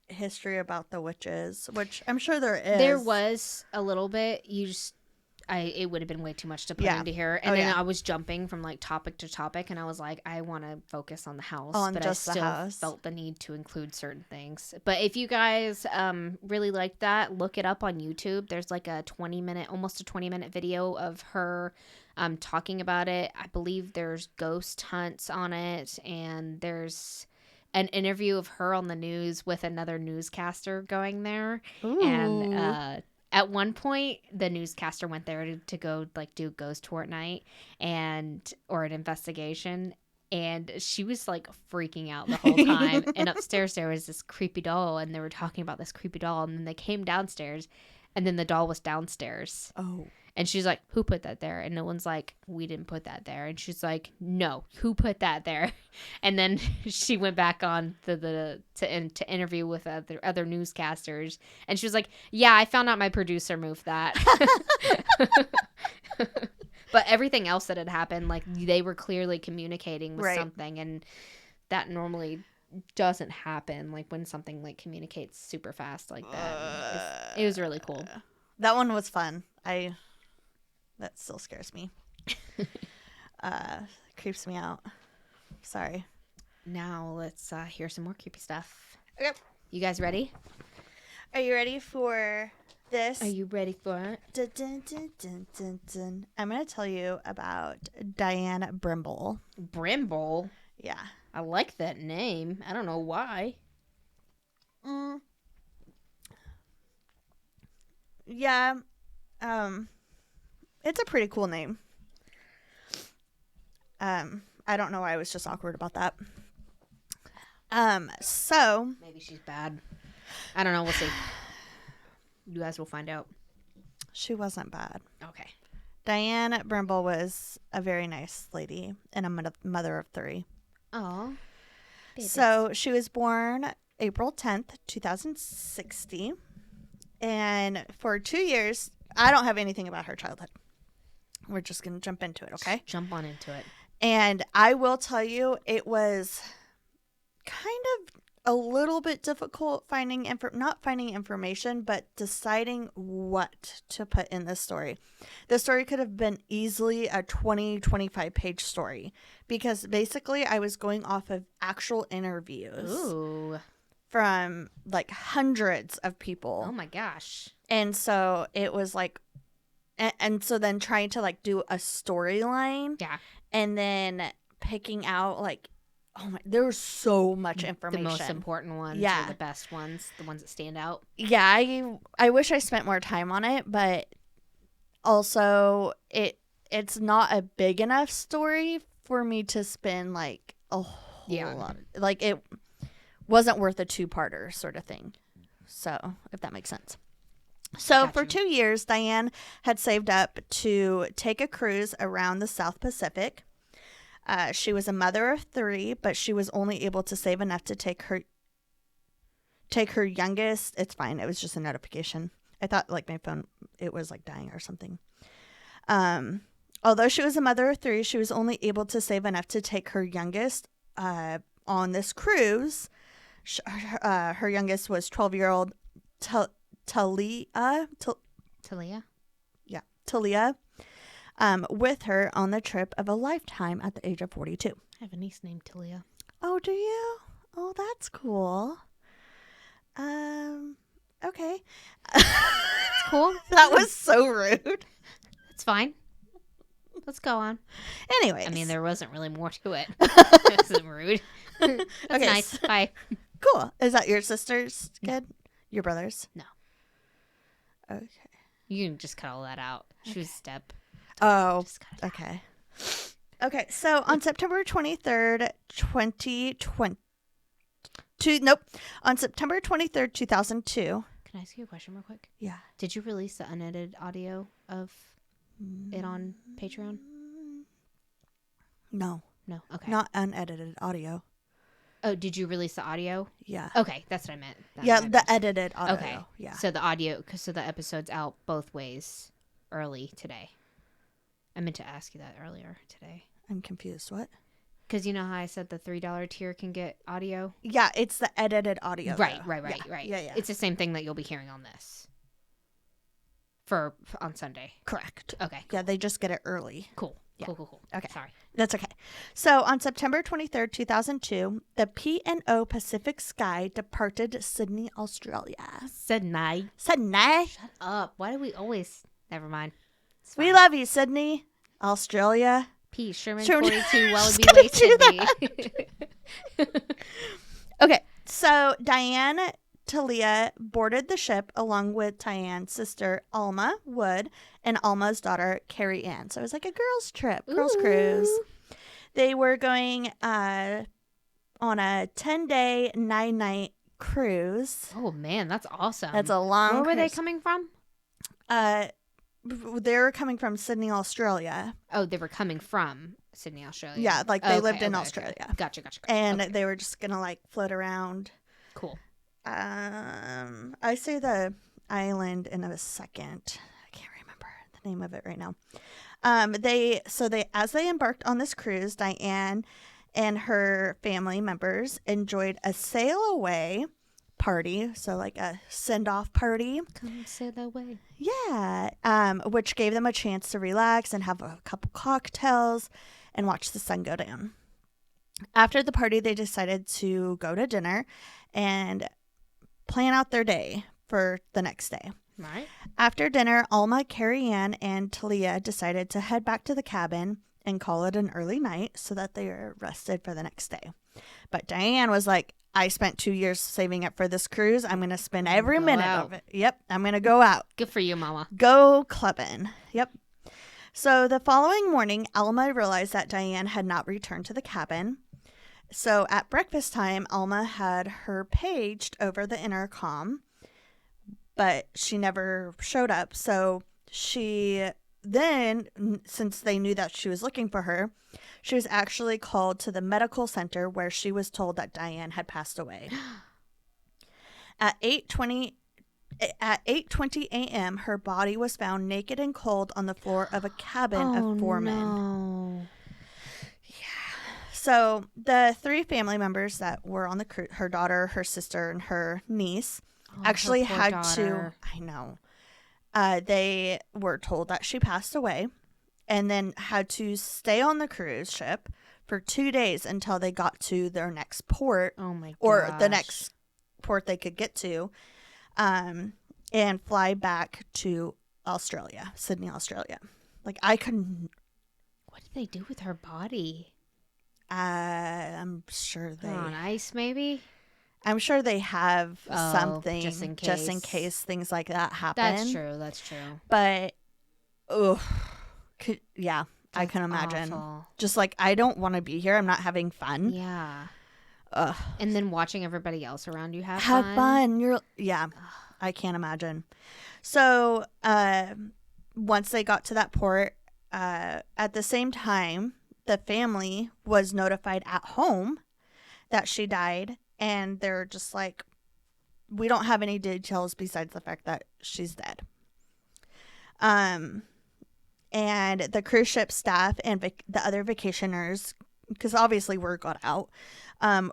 history about the witches, which I'm sure there is. There was a little bit. It would have been way too much to put into here. And then I was jumping from like topic to topic, and I was like, I want to focus on the house, but I still felt the need to include certain things. But if you guys really like that, look it up on YouTube. There's like almost a 20-minute video of her talking about it. I believe there's ghost hunts on it, and there's an interview of her on the news with another newscaster going there. Ooh. And at one point, the newscaster went there to go like do a ghost tour at night or an investigation, and she was like freaking out the whole time. And upstairs there was this creepy doll, and they were talking about this creepy doll, and then they came downstairs, and then the doll was downstairs. Oh. And she's like, who put that there? And no one's like, we didn't put that there. And she's like, no, who put that there? And then she went back on to interview with other newscasters. And she was like, yeah, I found out my producer moved that. But everything else that had happened, like they were clearly communicating with something. And that normally doesn't happen. Like when something like communicates super fast like that. It was really cool. That one was fun. That still scares me. Creeps me out. Sorry. Now let's hear some more creepy stuff. Okay. You guys ready? Are you ready for this? Are you ready for it? Dun, dun, dun, dun, dun, dun. I'm going to tell you about Diane Brimble. Brimble? Yeah. I like that name. I don't know why. Yeah. It's a pretty cool name. I don't know why I was just awkward about that. So Maybe she's bad. I don't know. We'll see. You guys will find out. She wasn't bad. Okay. Diane Brimble was a very nice lady and a mother of 3. Oh. So she was born April 10th, 2060. And for 2 years, I don't have anything about her childhood. We're just going to jump into it, okay? Jump on into it. And I will tell you, it was kind of a little bit difficult not finding information, but deciding what to put in this story. The story could have been easily a 25 page story because basically I was going off of actual interviews. Ooh. From like hundreds of people. Oh my gosh. And so it was like, and so then trying to like do a storyline. Yeah. And then picking out like, there was so much information. The most important ones. Yeah. Or the best ones. The ones that stand out. Yeah. I wish I spent more time on it, but also it's not a big enough story for me to spend like a whole lot. Like it wasn't worth a 2-parter sort of thing. So, if that makes sense. So, for 2 years, Diane had saved up to take a cruise around the South Pacific. She was a mother of 3, but she was only able to save enough to take her youngest. It's fine. It was just a notification. I thought like my phone, it was like dying or something. Although she was a mother of 3, she was only able to save enough to take her youngest on this cruise. Her youngest was 12-year-old Talia. Talia? Yeah, Talia. With her on the trip of a lifetime at the age of 42. I have a niece named Talia. Oh, do you? Oh, that's cool. Okay. It's cool. That was so rude. It's fine. Let's go on. Anyways. I mean, there wasn't really more to it. It wasn't rude. That's Okay. nice. Bye. Cool. Is that your sister's kid? Your brother's? No. Okay. You can just cut all that out. She was step. Oh, Just cut it out. okay. Okay, so on September 23rd, 2020. On September 23rd, 2002. Can I ask you a question real quick? Yeah. Did you release the unedited audio of it on Patreon? No, No. Okay. not unedited audio. Oh, did you release the audio? Yeah. Okay, that's what I meant. Yeah, the edited audio. Okay. Yeah. So the audio, so the episode's out both ways early today. I meant to ask you that earlier today. I'm confused. What? Because you know how I said the $3 tier can get audio? Yeah, it's the edited audio. Right. Yeah. It's the same thing that you'll be hearing on this. On Sunday. Correct. Okay. Yeah, they just get it early. Cool. Yeah. Cool. Okay. Sorry. That's okay. So on September 23rd, 2002, the P&O Pacific Sky departed Sydney, Australia. Sydney. Sydney. Shut up. Why do we always... Never mind. It's We fine. love you, Sydney, Australia. P. Sherman Sherman- 42 Wallaby gonna Way, do Sydney. Okay, so Diane Talia boarded the ship along with Diane's sister Alma Wood and Alma's daughter Carrie Ann. So it was like a girls' trip, girls' cruise. They were going on a 10-day, 9-night cruise. Oh, man. That's awesome. That's a long Where were they cruise. coming from? They were coming from Sydney, Australia. Oh, they were coming from Sydney, Australia. Yeah, like they lived in Australia. Gotcha. And Okay. they were just going to like float around. Cool. I say the island in a second. I can't remember the name of it right now. As they embarked on this cruise, Diane and her family members enjoyed a sail away party, so like a send-off party. Come sail away. Yeah, which gave them a chance to relax and have a couple cocktails and watch the sun go down. After the party, they decided to go to dinner and plan out their day for the next day. Right. After dinner, Alma, Carrie Ann, and Talia decided to head back to the cabin and call it an early night so that they were rested for the next day. But Diane was like, I spent 2 years saving up for this cruise. I'm going to spend every Go minute out. of it. Yep, I'm going to go out. Good for you, Mama. Go clubbing. Yep. So the following morning, Alma realized that Diane had not returned to the cabin. So at breakfast time, Alma had her paged over the intercom, but she never showed up. So she then, since they knew that she was looking for her, she was actually called to the medical center where she was told that Diane had passed away. At 8:20 a.m., her body was found naked and cold on the floor of a cabin of 4 men. No. So the 3 family members that were on the cruise, her daughter, her sister, and her niece, actually her poor had daughter. to, I know, they were told that she passed away and then had to stay on the cruise ship for 2 days until they got to their next port Oh my god. or the next port they could get to, and fly back to Australia, Sydney, Australia. Like I couldn't, What did they do with her body? I'm sure Put her on ice, maybe? I'm sure they have Oh, something just in in case. case things like that happen. That's true. But, I can imagine. Awful. Just like, I don't want to be here. I'm not having fun. Yeah. Ugh. And then watching everybody else around you have fun. I can't imagine. So, once they got to that port, at the same time, the family was notified at home that she died. And they're just like, we don't have any details besides the fact that she's dead. and the cruise ship staff and the other vacationers, because obviously word got out,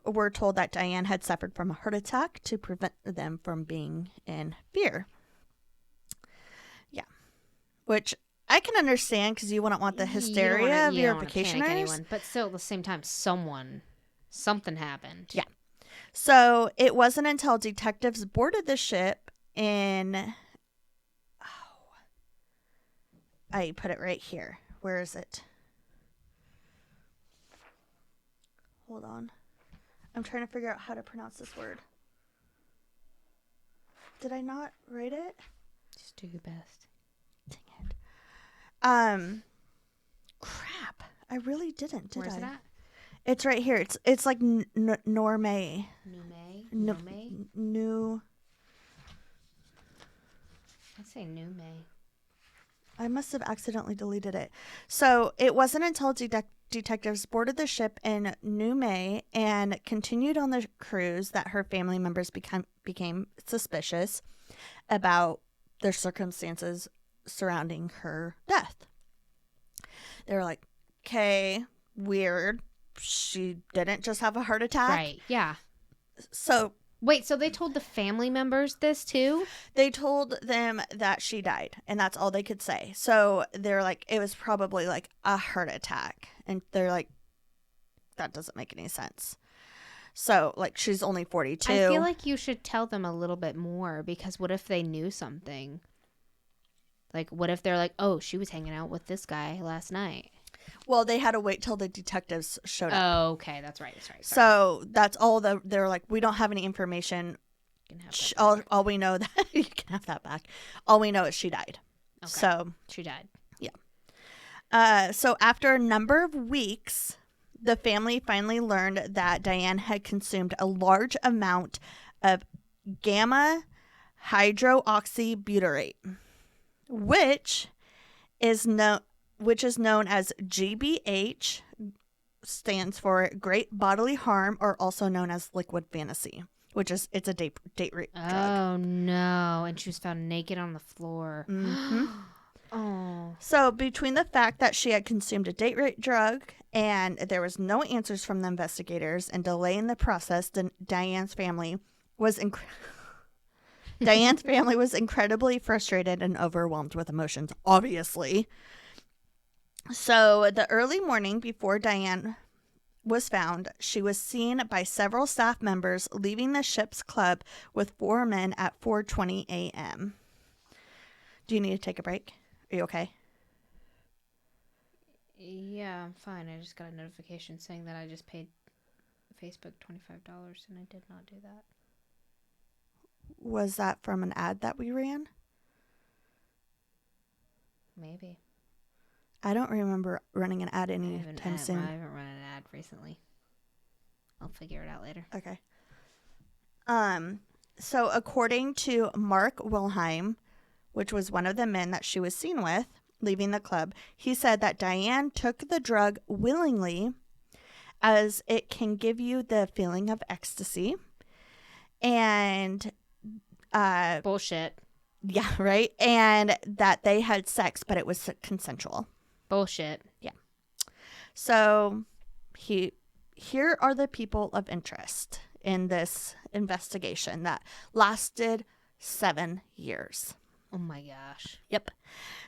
were told that Diane had suffered from a heart attack to prevent them from being in fear. Yeah. Which I can understand, because you wouldn't want the hysteria of your vacationers. Anyone, but still, at the same time, something happened. Yeah. So it wasn't until detectives boarded the ship in... I put it right here. Where is it? Hold on. I'm trying to figure out how to pronounce this word. Did I not write it? Just do your best. Dang it. Crap. I really didn't, did I? Where's it at? It's right here. It's like Normay. New. I'd say New May. I must have accidentally deleted it. So it wasn't until detectives boarded the ship in New May and continued on the cruise that her family members became suspicious about their circumstances surrounding her death. They were like, okay, weird. She didn't just have a heart attack. Right, yeah. So... Wait, so they told the family members this too? They told them that she died, and that's all they could say. So they're like, it was probably like a heart attack. And they're like, that doesn't make any sense. So, like, she's only 42. I feel like you should tell them a little bit more, because what if they knew something? Like, what if they're like, oh, she was hanging out with this guy last night? Well, they had to wait till the detectives showed up. Oh, okay. That's right. Sorry. So that's all they're like, we don't have any information. All we know that you can have that back. All we know is she died. Okay. So she died. Yeah. So after a number of weeks, the family finally learned that Diane had consumed a large amount of gamma hydroxybutyrate, which is known as GBH, stands for great bodily harm, or also known as liquid fantasy, it's a date rape drug. Oh no! And she was found naked on the floor. Mm-hmm. Oh. So between the fact that she had consumed a date rape drug and there was no answers from the investigators and delay in the process, Diane's family was incredibly frustrated and overwhelmed with emotions, obviously. So the early morning before Diane was found, she was seen by several staff members leaving the ship's club with 4 men at 4:20 a.m. Do you need to take a break? Are you okay? Yeah, I'm fine. I just got a notification saying that I just paid Facebook $25 and I did not do that. Was that from an ad that we ran? Maybe. I don't remember running an ad anytime soon. I haven't run an ad recently. I'll figure it out later. Okay. So according to Mark Wilhelm, which was one of the men that she was seen with leaving the club, he said that Diane took the drug willingly as it can give you the feeling of ecstasy. And bullshit. Yeah, right? And that they had sex, but it was consensual. Bullshit. Yeah. So here are the people of interest in this investigation that lasted 7 years. Oh my gosh. Yep.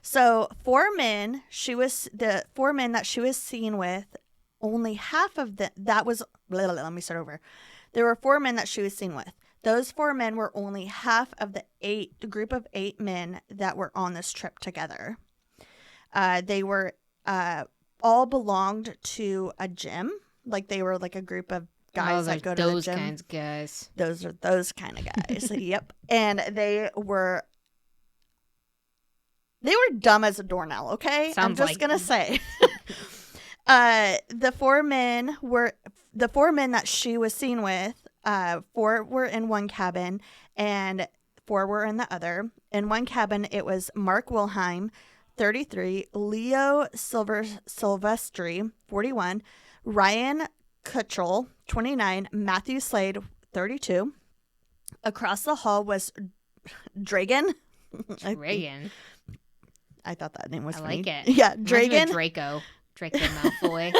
So 4 men that she was seen with, only half of that was, let me start over. There were 4 men that she was seen with. Those 4 men were only half of the group of 8 men that were on this trip together. They were all belonged to a gym. Like they were like a group of guys that go to the gym. Those kinds of guys. Those are those kind of guys. Yep. And they were dumb as a doornail, okay? I'm just going to say. The 4 men that she was seen with, 4 were in one cabin and 4 were in the other. In one cabin, it was Mark Wilhelm, 33, Leo Silvestri, 41, Ryan Kutchell, 29, Matthew Slade, 32. Across the hall was Dragan. I thought that name was I funny. like it. Yeah, Reminds me of Dragon Draco Malfoy.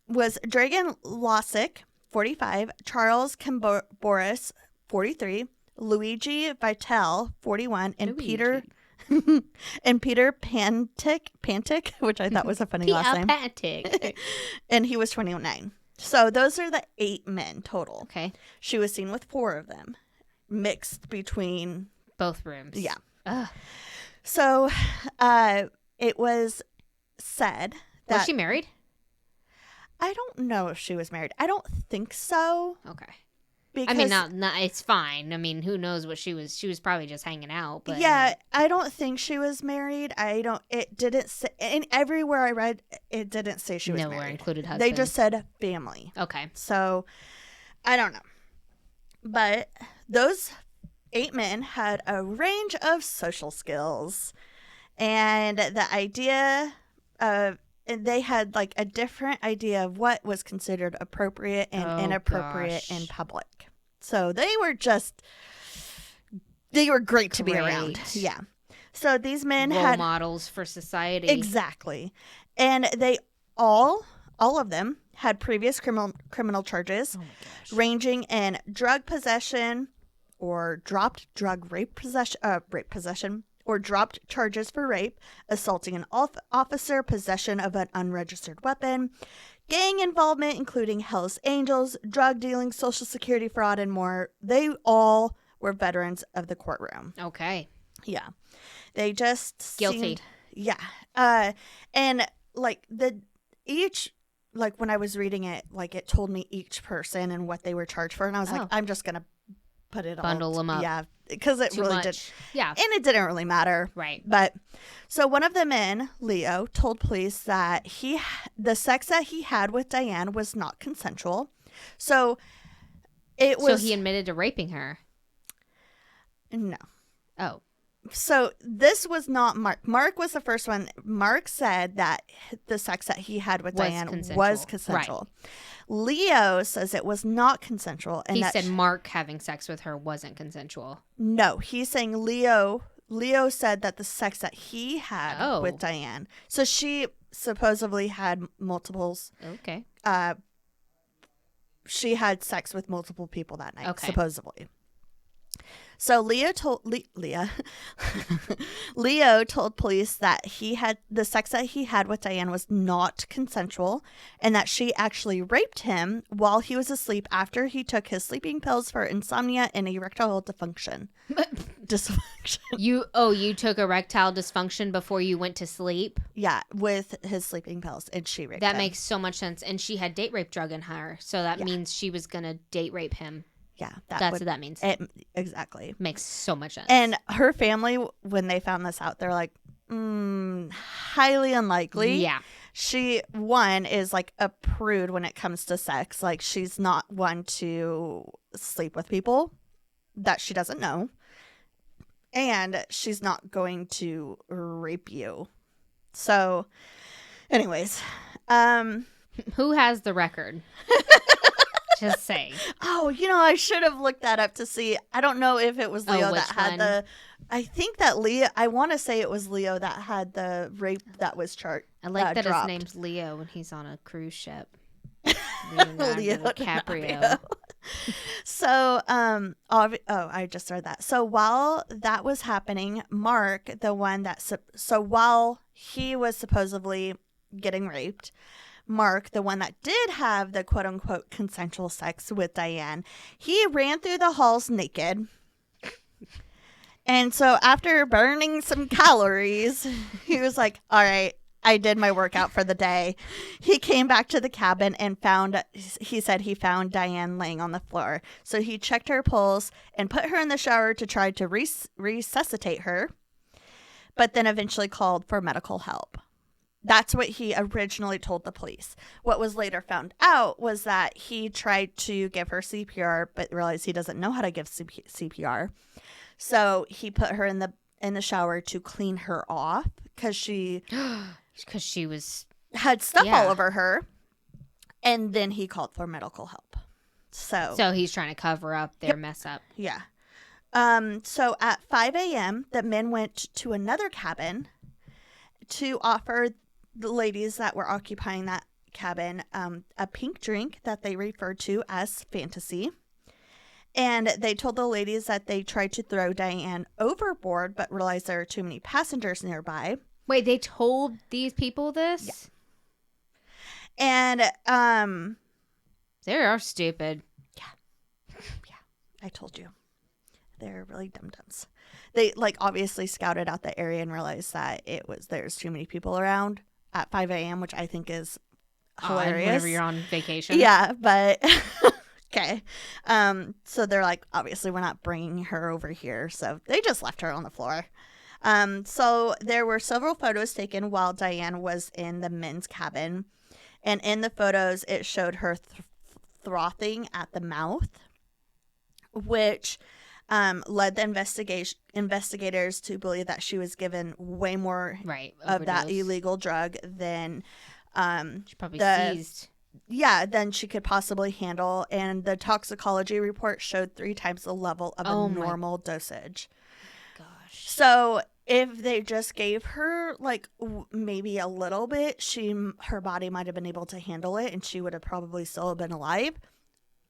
was Dragon Losick, 45, Charles Camboris, 43, Luigi Vitel, 41, and Peter Pantic, which I thought was a funny last name. Pantic. And he was 29. So those are the 8 men total. Okay. She was seen with 4 of them, mixed between both rooms. Yeah. Ugh. So it was said that... Was she married? I don't know if she was married. I don't think so. Okay. Because, I mean, not it's fine. I mean, who knows what she was? She was probably just hanging out. But yeah, I don't think she was married. It didn't say, and everywhere I read, it didn't say she was nowhere married. included husband. They just said family. Okay. So, I don't know. But those 8 men had a range of social skills. And the idea of, and they had like a different idea of what was considered appropriate and inappropriate in public. So they were great to be around. Yeah. So these men role had models for society. Exactly. And they all of them had previous criminal charges ranging in drug possession or dropped drug rape possession or dropped charges for rape, assaulting an officer, possession of an unregistered weapon, gang involvement, including Hells Angels, drug dealing, Social Security fraud, and more. They all were veterans of the courtroom. Okay. Yeah. They just guilty. Yeah. And like when I was reading it, like it told me each person and what they were charged for. And I was like, I'm just going to put it bundle them up. Yeah. Because it Too really much. did. Yeah. And it didn't really matter. Right. But so one of the men, Leo, told police that the sex that he had with Diane was not consensual. So it was. So he admitted to raping her. No. Oh. So this was not Mark. Mark was the first one. Mark said that the sex that he had with Diane was consensual. Right. Leo says it was not consensual. And he said Mark having sex with her wasn't consensual. No, he's saying Leo said that the sex that he had with Diane. So she supposedly had multiples. Okay. She had sex with multiple people that night, supposedly. So Leo told police that the sex that he had with Diane was not consensual and that she actually raped him while he was asleep after he took his sleeping pills for insomnia and erectile dysfunction. You took erectile dysfunction before you went to sleep? Yeah, with his sleeping pills, and she raped him. That makes so much sense. And she had date rape drug in her, so that means she was going to date rape him. Yeah, that's what that means. Exactly. Makes so much sense. And her family, when they found this out, they're like, highly unlikely. Yeah. She, one, is like a prude when it comes to sex. Like, she's not one to sleep with people that she doesn't know. And she's not going to rape you. So, anyways. Who has the record? Just saying. Oh, I should have looked that up to see. I don't know if it was Leo that had the. I think that I want to say it was Leo that had the rape that was I like that dropped. His name's Leo when he's on a cruise ship. Leo DiCaprio. So, I just read that. So while that was happening, Mark, the one that, while he was supposedly getting raped, Mark, the one that did have the quote unquote consensual sex with Diane, he ran through the halls naked. And so after burning some calories, he was like, all right, I did my workout for the day. He came back to the cabin and he said he found Diane laying on the floor. So he checked her pulse and put her in the shower to try to resuscitate her, but then eventually called for medical help. That's what he originally told the police. What was later found out was that he tried to give her CPR, but realized he doesn't know how to give CPR. So he put her in the shower to clean her off because she had stuff all over her. And then he called for medical help. So he's trying to cover up their mess up. Yeah. So at 5 a.m., the men went to another cabin to offer the ladies that were occupying that cabin a pink drink that they referred to as fantasy. And they told the ladies that they tried to throw Diane overboard, but realized there were too many passengers nearby. Wait, they told these people this? Yeah. And they are stupid. Yeah, I told you. They're really dum-dums. They obviously scouted out the area and realized that there's too many people around at 5 a.m., which I think is hilarious. Whenever you're on vacation. Yeah, but okay. So they're like, obviously we're not bringing her over here, so they just left her on the floor. So there were several photos taken while Diane was in the men's cabin, and in the photos it showed her frothing at the mouth, which led the investigators to believe that she was given way more of that illegal drug than she probably seized. Yeah, than she could possibly handle. And the toxicology report showed 3 times the level of a normal dosage. Gosh. So if they just gave her maybe a little bit, her body might have been able to handle it, and she would have probably still been alive.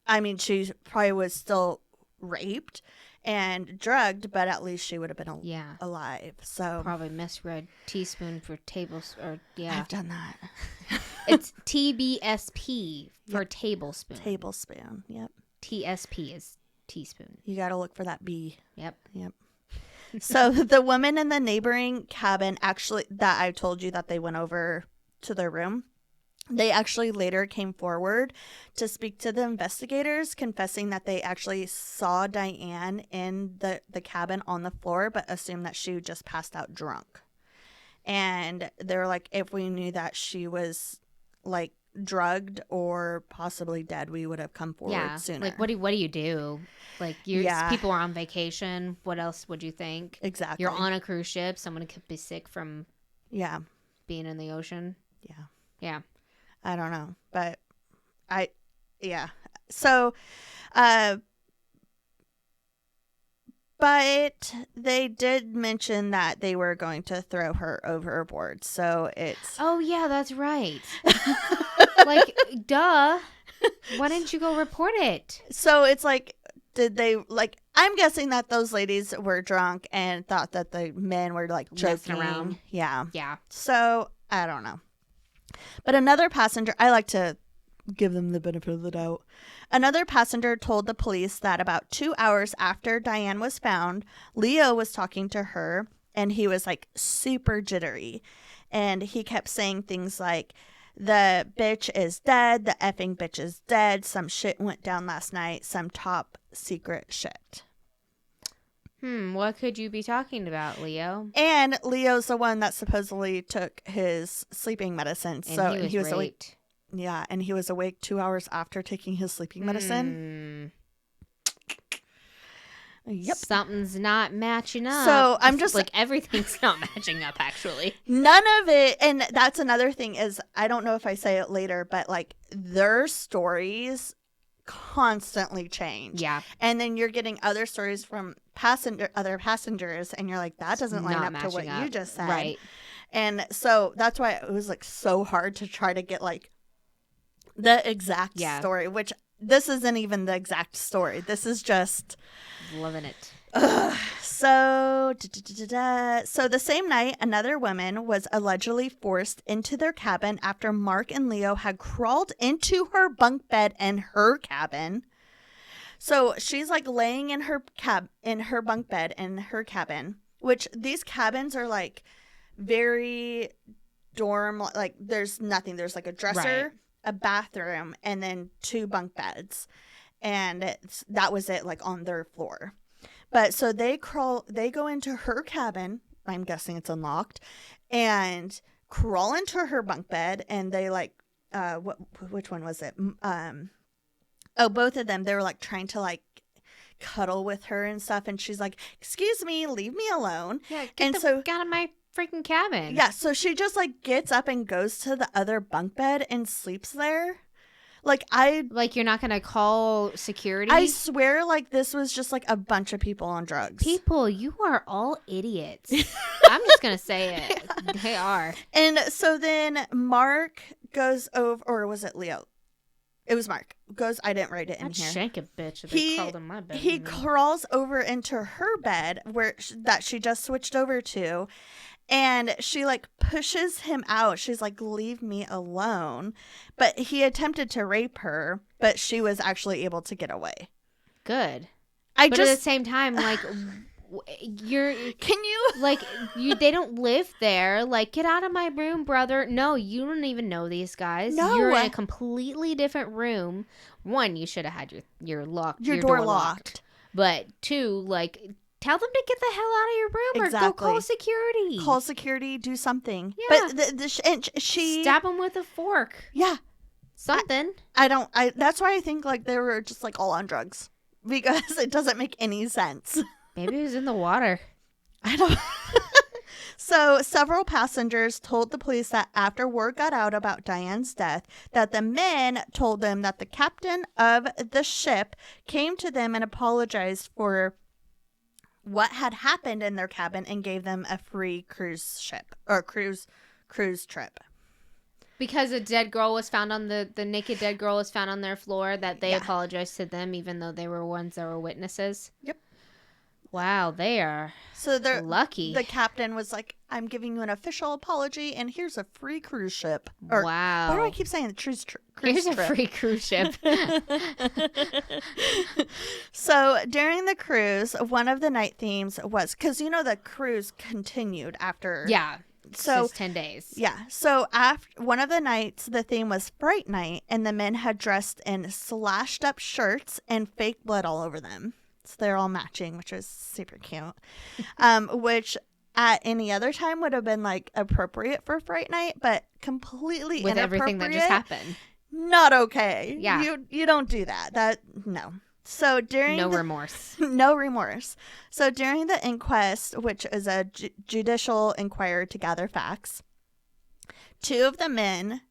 I mean, she probably was still raped and drugged, but at least she would have been alive. So probably misread teaspoon for tablespoon. I've done that. It's TBSP for tablespoon. Tablespoon. Yep. TSP is teaspoon. You got to look for that B. Yep. So the women in the neighboring cabin that I told you that they went over to their room, they actually later came forward to speak to the investigators, confessing that they actually saw Diane in the cabin on the floor, but assumed that she just passed out drunk. And they were like, if we knew that she was drugged or possibly dead, we would have come forward sooner. What do you do? People are on vacation. What else would you think? Exactly. You're on a cruise ship. Someone could be sick from being in the ocean. Yeah. I don't know, but So, but they did mention that they were going to throw her overboard. So it's. Oh yeah, that's right. Duh. Why didn't you go report it? So it's did they I'm guessing that those ladies were drunk and thought that the men were joking around. Yeah. Yeah. So I don't know. But another passenger, I like to give them the benefit of the doubt. Another passenger told the police that about 2 hours after Diane was found, Leo was talking to her, and he was super jittery. And he kept saying things like, the bitch is dead, the effing bitch is dead, some shit went down last night, some top secret shit. What could you be talking about, Leo? And Leo's the one that supposedly took his sleeping medicine. And he was awake. Yeah, and he was awake 2 hours after taking his sleeping medicine. Yep. Something's not matching up. So I'm just everything's not matching up, actually. None of it. And that's another thing is, I don't know if I say it later, but their stories constantly change. Yeah. And then you're getting other stories from other passengers, and you're like, that doesn't line up to what you just said. Right. And so that's why it was so hard to try to get the exact story, which this isn't even the exact story. This is just loving it. So the same night, another woman was allegedly forced into their cabin after Mark and Leo had crawled into her bunk bed in her cabin. So she's laying in her bunk bed in her cabin, which these cabins are very dorm. There's nothing. There's a dresser, a bathroom, and then 2 bunk beds, and that was it. On their floor. But so they go into her cabin. I'm guessing it's unlocked, and crawl into her bunk bed. And they which one was it? Both of them. They were trying to cuddle with her and stuff. And she's like, "Excuse me, leave me alone." Yeah, get out of my freaking cabin. Yeah, so she just gets up and goes to the other bunk bed and sleeps there. Like, Like, you're not going to call security? I swear, like, this was just, like, a bunch of people on drugs. People, you are all idiots. I'm just going to say it. Yeah. They are. And so then Mark goes over, or was it Leo? It was Mark. Goes, I didn't write it in I'd here. shank a bitch if they crawled in my bed. He crawls over into her bed that she just switched over to. And she, like, pushes him out. She's like, leave me alone. But he attempted to rape her, but she was actually able to get away. Good. But at the same time, like, Can you? Like, they don't live there. Like, get out of my room, brother. No, you don't even know these guys. No. You're in a completely different room. One, you should have had your door locked. But two, like... Tell them to get the hell out of your room or go call security. Call security, do something. Yeah. But she... Stab him with a fork. Yeah. Something. That's why I think, like, they were just, like, all on drugs. Because it doesn't make any sense. Maybe it was in the water. I don't... So, several passengers told the police that after word got out about Diane's death, that the men told them that the captain of the ship came to them and apologized for what had happened in their cabin and gave them a free cruise trip. Because a dead girl was found on the naked dead girl was found on their floor, that they apologized to them even though they were ones that were witnesses. Yep. Wow, they are they're lucky. The captain was like, I'm giving you an official apology and here's a free cruise ship. Or, wow. Why do I keep saying the cruise Here's trip? a free cruise ship. So during the cruise, one of the night themes was, because the cruise continued after. Yeah. So 10 days. Yeah. So after one of the nights, the theme was Fright Night, and the men had dressed in slashed up shirts and fake blood all over them. So they're all matching, which was super cute. Which at any other time would have been like appropriate for Fright Night, but completely with everything that just happened. Not okay. Yeah. You don't do that. No. So during no remorse. No remorse. So during the inquest, which is a judicial inquiry to gather facts, two of the men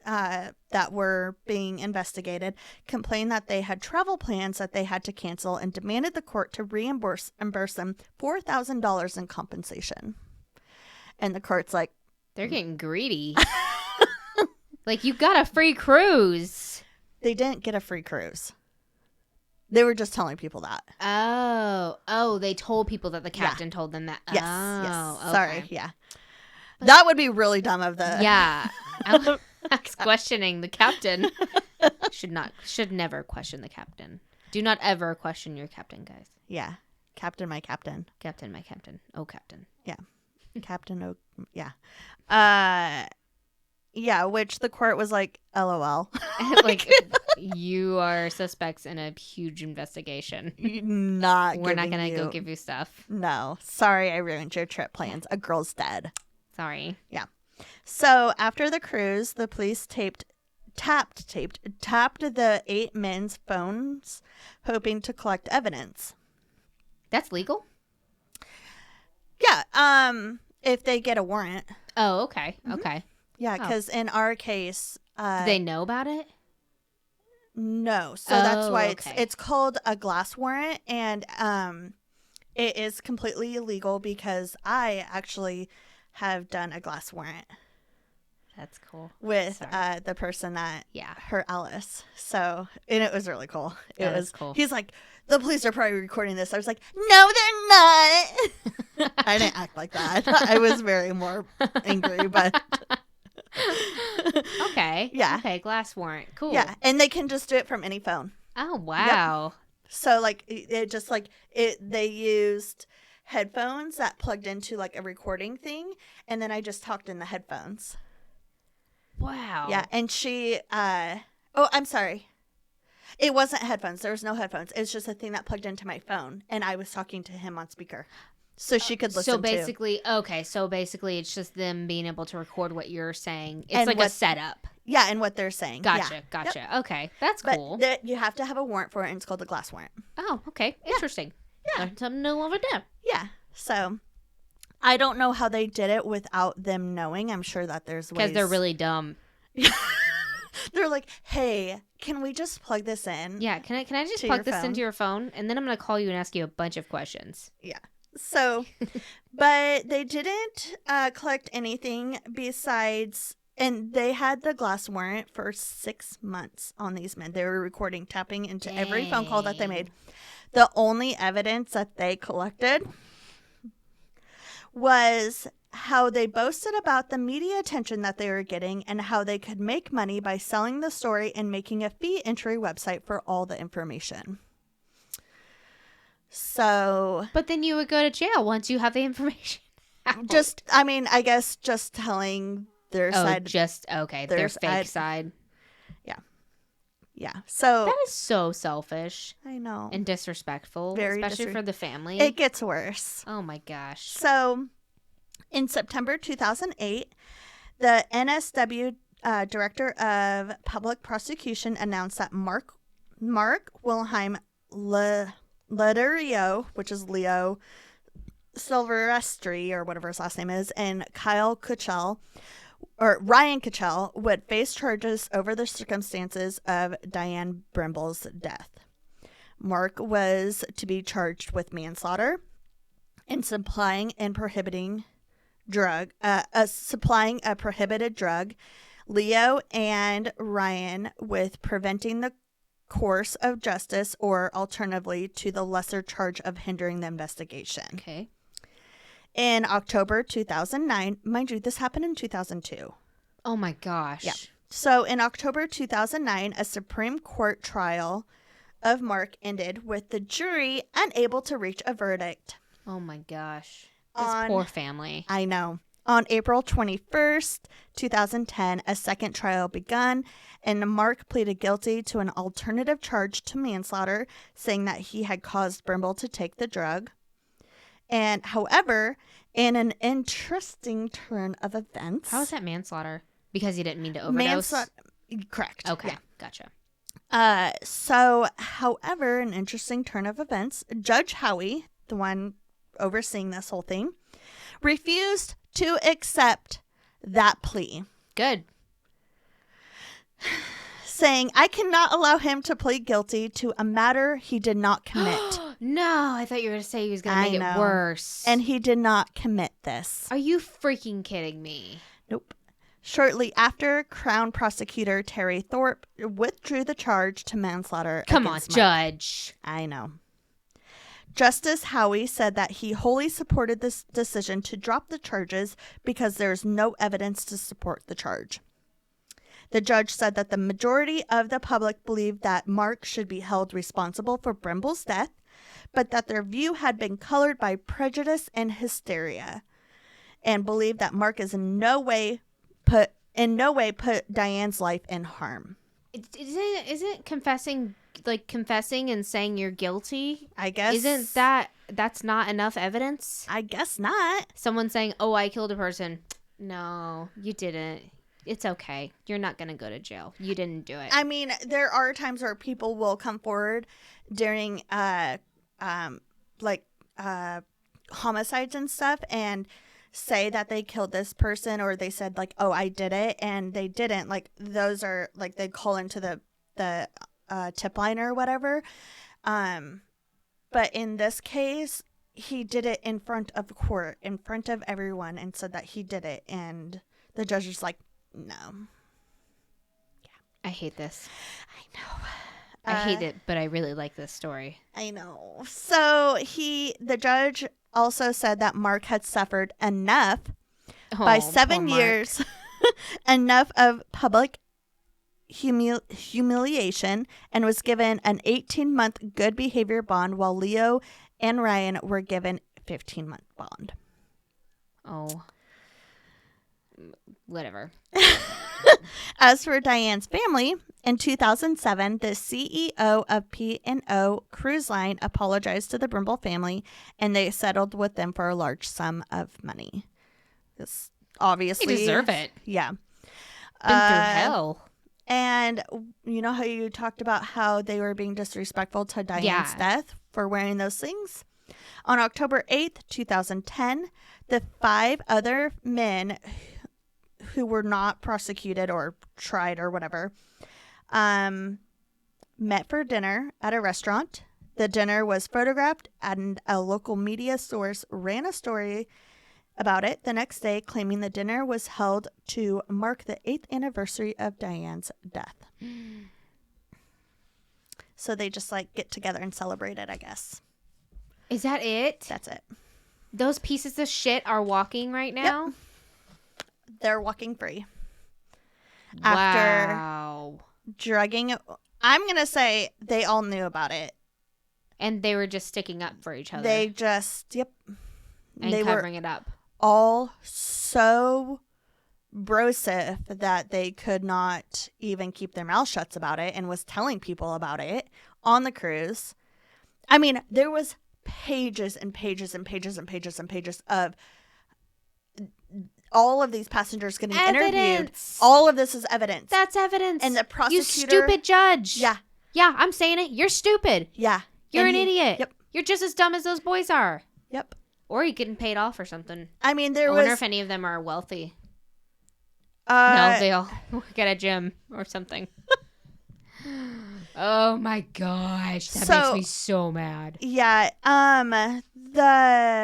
that were being investigated complained that they had travel plans that they had to cancel and demanded the court to reimburse them $4,000 in compensation. And the court's like, they're getting greedy. Like, you got a free cruise. They didn't get a free cruise. They were just telling people that. Oh, they told people that the captain told them that. Yes, yes. Okay. Sorry, yeah. That would be really dumb of the... Yeah. I was questioning the captain. Should never question the captain. Do not ever question your captain, guys. Yeah. Captain, my captain. Captain, my captain. Oh, captain. Yeah. Captain, oh, yeah. Yeah, which the court was like, LOL. Like, you are suspects in a huge investigation. We're not going to go give you stuff. No. Sorry, I ruined your trip plans. A girl's dead. Sorry. Yeah. So after the cruise, the police tapped the 8 men's phones, hoping to collect evidence. That's legal? Yeah. If they get a warrant. Oh, okay. Mm-hmm. Okay. Yeah, because in our case... do they know about it? No. So that's why okay. it's called a glass warrant, and it is completely illegal because I actually have done a glass warrant. That's cool. With the person that hurt Alice. So, and it was really cool. It was cool. He's like, the police are probably recording this. I was like, no, they're not. I didn't act like that. I was very more angry, but... Okay. Yeah. Okay, glass warrant. Cool. Yeah, and they can just do it from any phone. Oh, wow. Yep. So, like, it just, like, they used headphones that plugged into, like, a recording thing, and then I just talked in the headphones. Wow. Yeah, and she, I'm sorry. It wasn't headphones. There was no headphones. It was just a thing that plugged into my phone, and I was talking to him on speaker. So she could listen So basically it's just them being able to record what you're saying. It's like a setup. Yeah, and what they're saying. Gotcha. Yep. Okay, that's cool. But you have to have a warrant for it, and it's called the glass warrant. Oh, okay. Interesting. Yeah. Learned something new over there. Yeah. So I don't know how they did it without them knowing. I'm sure that there's ways. Because they're really dumb. They're like, hey, can we just plug this in? Yeah, can I just To plug your this phone. into your phone, and then I'm gonna call you and ask you a bunch of questions. Yeah. So, but they didn't collect anything besides, and they had the glass warrant for 6 months on these men. They were recording, tapping into every phone call that they made. The only evidence that they collected was how they boasted about the media attention that they were getting and how they could make money by selling the story and making a fee entry website for all the information. So, But then you would go to jail once you have the information out. I guess just telling their side. Okay, their their fake side. Yeah. So, That is so selfish I know. and disrespectful, Very especially for the family. It gets worse. Oh my gosh. So, in September 2008, the NSW Director of Public Prosecution announced that Mark Wilhelm Lederio, which is Leo Silvestri or whatever his last name is, and Ryan Kuchel would face charges over the circumstances of Diane Brimble's death. Mark was to be charged with manslaughter and supplying a prohibited drug. Leo and Ryan with preventing the course of justice, or alternatively to the lesser charge of hindering the investigation. Okay. In October 2009, mind you, this happened in 2002. Oh my gosh. Yeah. So in October 2009, a Supreme Court trial of Mark ended with the jury unable to reach a verdict. Oh my gosh. This poor family. I know. On April 21st, 2010, a second trial begun, and Mark pleaded guilty to an alternative charge to manslaughter, saying that he had caused Brimble to take the drug. And however, in an interesting turn of events... How is that manslaughter? Because he didn't mean to overdose? Correct. Okay, Yeah. gotcha. So, however, an interesting turn of events, Judge Howie, the one overseeing this whole thing, refused to accept that plea. Good. Saying, I cannot allow him to plead guilty to a matter he did not commit. No, I thought you were going to say he was going to make it worse. And he did not commit this. Are you freaking kidding me? Nope. Shortly after, Crown Prosecutor Terry Thorpe withdrew the charge to manslaughter. Come on, against Mark. Judge. I know. Justice Howie said that he wholly supported this decision to drop the charges because there is no evidence to support the charge. The judge said that the majority of the public believed that Mark should be held responsible for Brimble's death, but that their view had been colored by prejudice and hysteria, and believed that Mark is in no way put Diane's life in harm. Isn't confessing and saying you're guilty? I guess. That's not enough evidence? I guess not. Someone saying, "Oh, I killed a person." No, you didn't. It's okay. You're not going to go to jail. You didn't do it. I mean, there are times where people will come forward during homicides and stuff and say that they killed this person, or they said like, "Oh, I did it," and they didn't. Like, those are like, they call into the tip line or whatever. But in this case, he did it in front of court, in front of everyone, and said that he did it, and the judge was like, no. I hate this. I know. I hate it, but I really like this story. I know. So the judge also said that Mark had suffered enough by 7 years, enough of public humiliation, and was given an 18-month good behavior bond, while Leo and Ryan were given 15-month bond. Oh. Whatever. As for Diane's family, in 2007, the CEO of P&O Cruise Line apologized to the Brimble family, and they settled with them for a large sum of money. This obviously, They deserve it. Yeah. Been through hell. And you know how you talked about how they were being disrespectful to Diane's death for wearing those things? On October 8th, 2010, the 5 other men who were not prosecuted or tried or whatever met for dinner at a restaurant. The dinner was photographed, and a local media source ran a story about it the next day, claiming the dinner was held to mark the 8th anniversary of Diane's death. So they just like get together and celebrate it, I guess. Is that it? That's it. Those pieces of shit are walking right now? Yep. They're walking free. Wow. After drugging, I'm going to say they all knew about it. And they were just sticking up for each other. They just, And they covering were it up. all so brosive that they could not even keep their mouth shut about it, and was telling people about it on the cruise. I mean, there was pages and pages and pages and pages and pages of all of these passengers getting interviewed. All of this is evidence. That's evidence. And the prosecutor... You stupid judge. Yeah. Yeah, I'm saying it. You're stupid. Yeah. You're an idiot. Yep. You're just as dumb as those boys are. Yep. Or you're getting paid off or something. I mean, I wonder if any of them are wealthy. No, they all work at a gym or something. Oh my gosh. That makes me so mad. Yeah.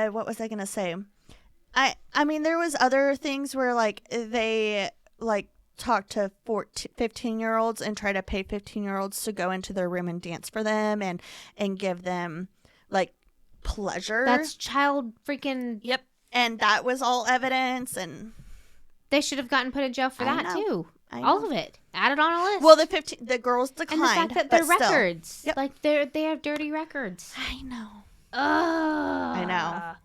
What was I going to say? I mean, there was other things where like they like talk to 15-year-olds and try to pay 15-year-olds to go into their room and dance for them and give them like pleasure. That's child freaking... Yep. And that was all evidence, and they should have gotten put in jail for that too. All of it. Added on a list. Well, the girls declined. And the fact that their records. Yep. Like they have dirty records. I know. I know.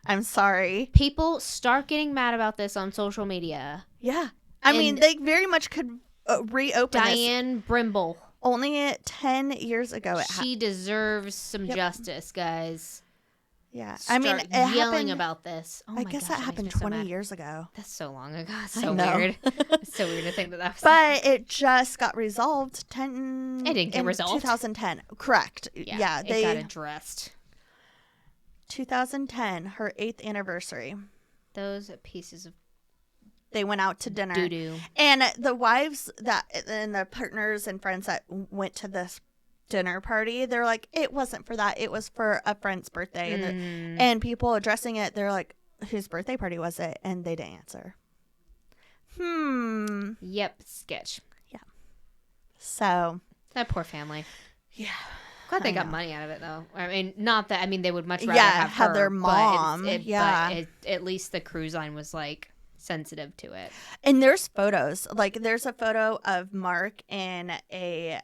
I'm sorry. People start getting mad about this on social media. Yeah. I mean, they very much could reopen Diane Brimble. Only 10 years ago. She deserves some justice, guys. Yeah. Start I mean, yelling about this. Oh I guess that happened 20 years ago. That's so long ago. It's so weird. It's so weird to think that was... But it just got resolved. It didn't get resolved. 2010. Correct. Yeah. It got addressed. 2010, her 8th anniversary. Those pieces of... They went out to dinner. Doo-doo. And the wives and the partners and friends that went to this dinner party, they're like, it wasn't for that. It was for a friend's birthday. And people addressing it, they're like, whose birthday party was it? And they didn't answer. Yep. Sketch. Yeah. So. That poor family. Yeah. Glad they got money out of it, though. I mean, not that. I mean, they would much rather have their mom. But at least the cruise line was like sensitive to it. And there's photos. Like, there's a photo of Mark in a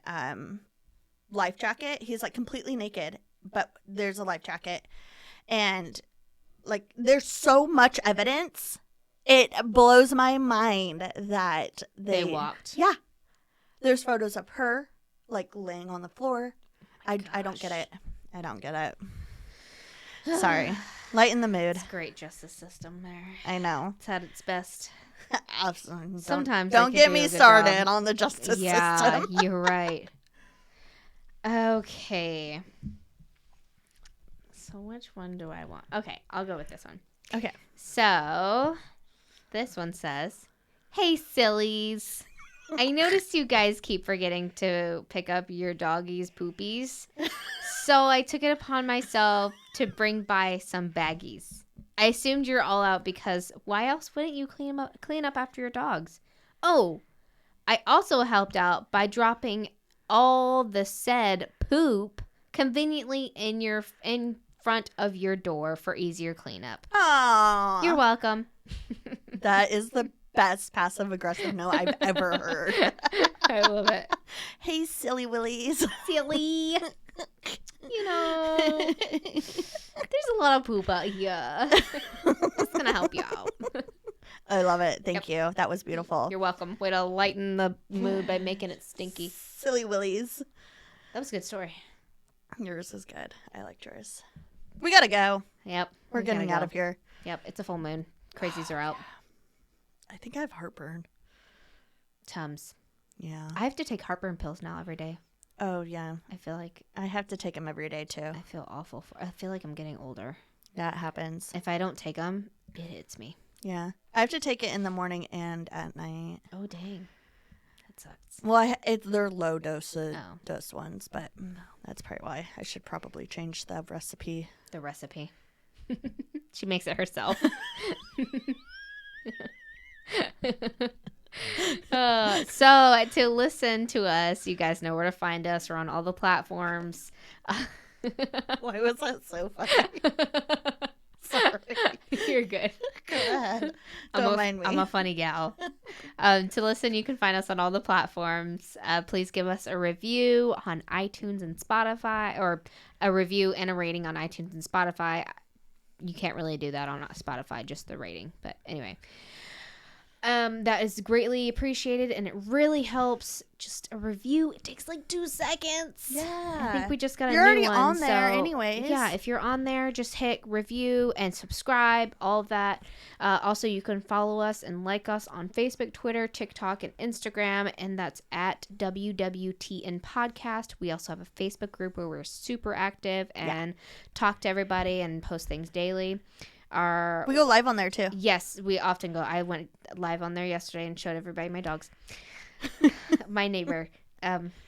life jacket. He's like completely naked, but there's a life jacket. And like, there's so much evidence. It blows my mind that they walked. Yeah. There's photos of her like laying on the floor. I don't get it. I don't get it. Sorry. Lighten the mood. It's a great justice system there. I know. It's at its best. Sometimes don't get me started on the justice system. Yeah, you're right. Okay. So which one do I want? Okay, I'll go with this one. Okay. So this one says, "Hey sillies. I noticed you guys keep forgetting to pick up your doggies' poopies. So I took it upon myself to bring by some baggies. I assumed you're all out because why else wouldn't you clean up after your dogs? Oh, I also helped out by dropping all the said poop conveniently in front of your door for easier cleanup. Aww. You're welcome." That is the best passive aggressive no I've ever heard. I love it. Hey, silly willies. Silly. You know, there's a lot of poop out here. It's gonna help you out. I love it. Thank you. That was beautiful. You're welcome. Way to lighten the mood by making it stinky. Silly willies. That was a good story. Yours is good. I liked yours. We gotta go. Yep. We're getting out of here. Yep. It's a full moon. Crazies are out. I think I have heartburn. Tums. Yeah. I have to take heartburn pills now every day. Oh, yeah. I feel like I have to take them every day, too. I feel awful. I feel like I'm getting older. That happens. If I don't take them, it hits me. Yeah. I have to take it in the morning and at night. Oh, dang. sucks. Well, they're low dose ones, but that's probably why I should probably change the recipe. The recipe. She makes it herself. So to listen to us, you guys know where to find us. We're on all the platforms. Why was that so funny? Sorry. You're good. Go ahead. Don't mind me. I'm a funny gal. To listen, you can find us on all the platforms. Please give us a review on iTunes and Spotify, or a review and a rating on iTunes and Spotify. You can't really do that on Spotify, just the rating. But anyway. That is greatly appreciated, and it really helps. Just a review, it takes like 2 seconds. Yeah, I think we just got a You're new already one, on there so, anyways. Yeah, if you're on there, just hit review and subscribe, all of that. Also, you can follow us and like us on Facebook, Twitter, TikTok, and Instagram, and that's at WWTN Podcast. We also have a Facebook group where we're super active and talk to everybody and post things daily. We go live on there too. Yes, we often go. I went live on there yesterday and showed everybody my dogs. My neighbor,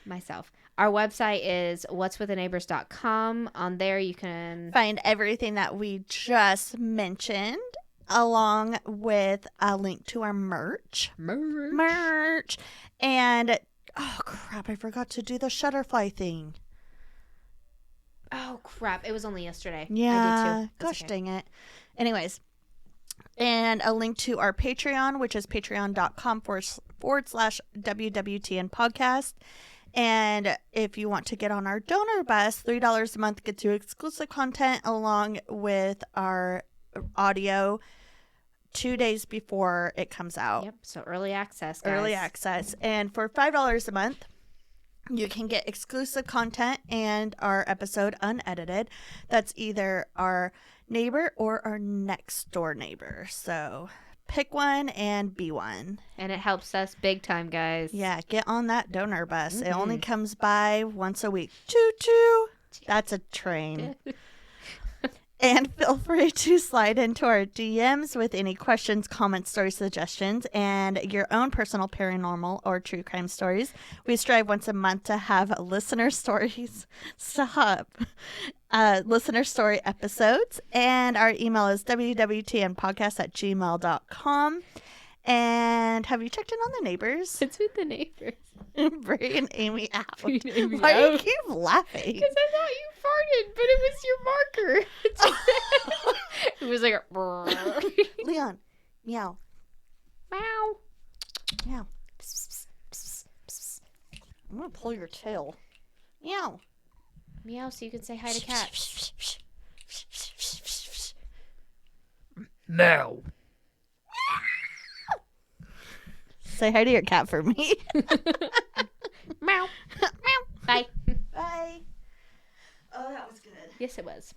myself. Our website is what'swiththeneighbors.com. On there you can find everything that we just mentioned, along with a link to our merch. And oh crap, I forgot to do the Shutterfly thing. Oh crap, it was only yesterday. Yeah, I did too. gosh dang it. Anyways, and a link to our Patreon, which is patreon.com/WWTN podcast. And if you want to get on our donor bus, $3 a month gets you exclusive content along with our audio 2 days before it comes out. Yep, so early access, guys. Early access. And for $5 a month, you can get exclusive content and our episode unedited. That's either our neighbor or our next door neighbor. So pick one and be one. And it helps us big time, guys. Yeah, get on that donor bus. It only comes by once a week. Choo-choo. That's a train. And feel free to slide into our DMs with any questions, comments, stories, suggestions, and your own personal paranormal or true crime stories. We strive once a month to have listener stories. Listener story episodes. And our email is wwtnpodcast@gmail.com. And have you checked in on the neighbors? It's with the neighbors. Bray and Amy out. Why do you out. keep laughing? Because I thought you farted, but it was your marker. It was like a... Leon, meow. Meow. Meow. I'm going to pull your tail. Meow. Meow so you can say hi to Cat. Meow. Say hi to your cat for me. Meow. Meow. Bye. Bye. Oh, that was good. Yes, it was.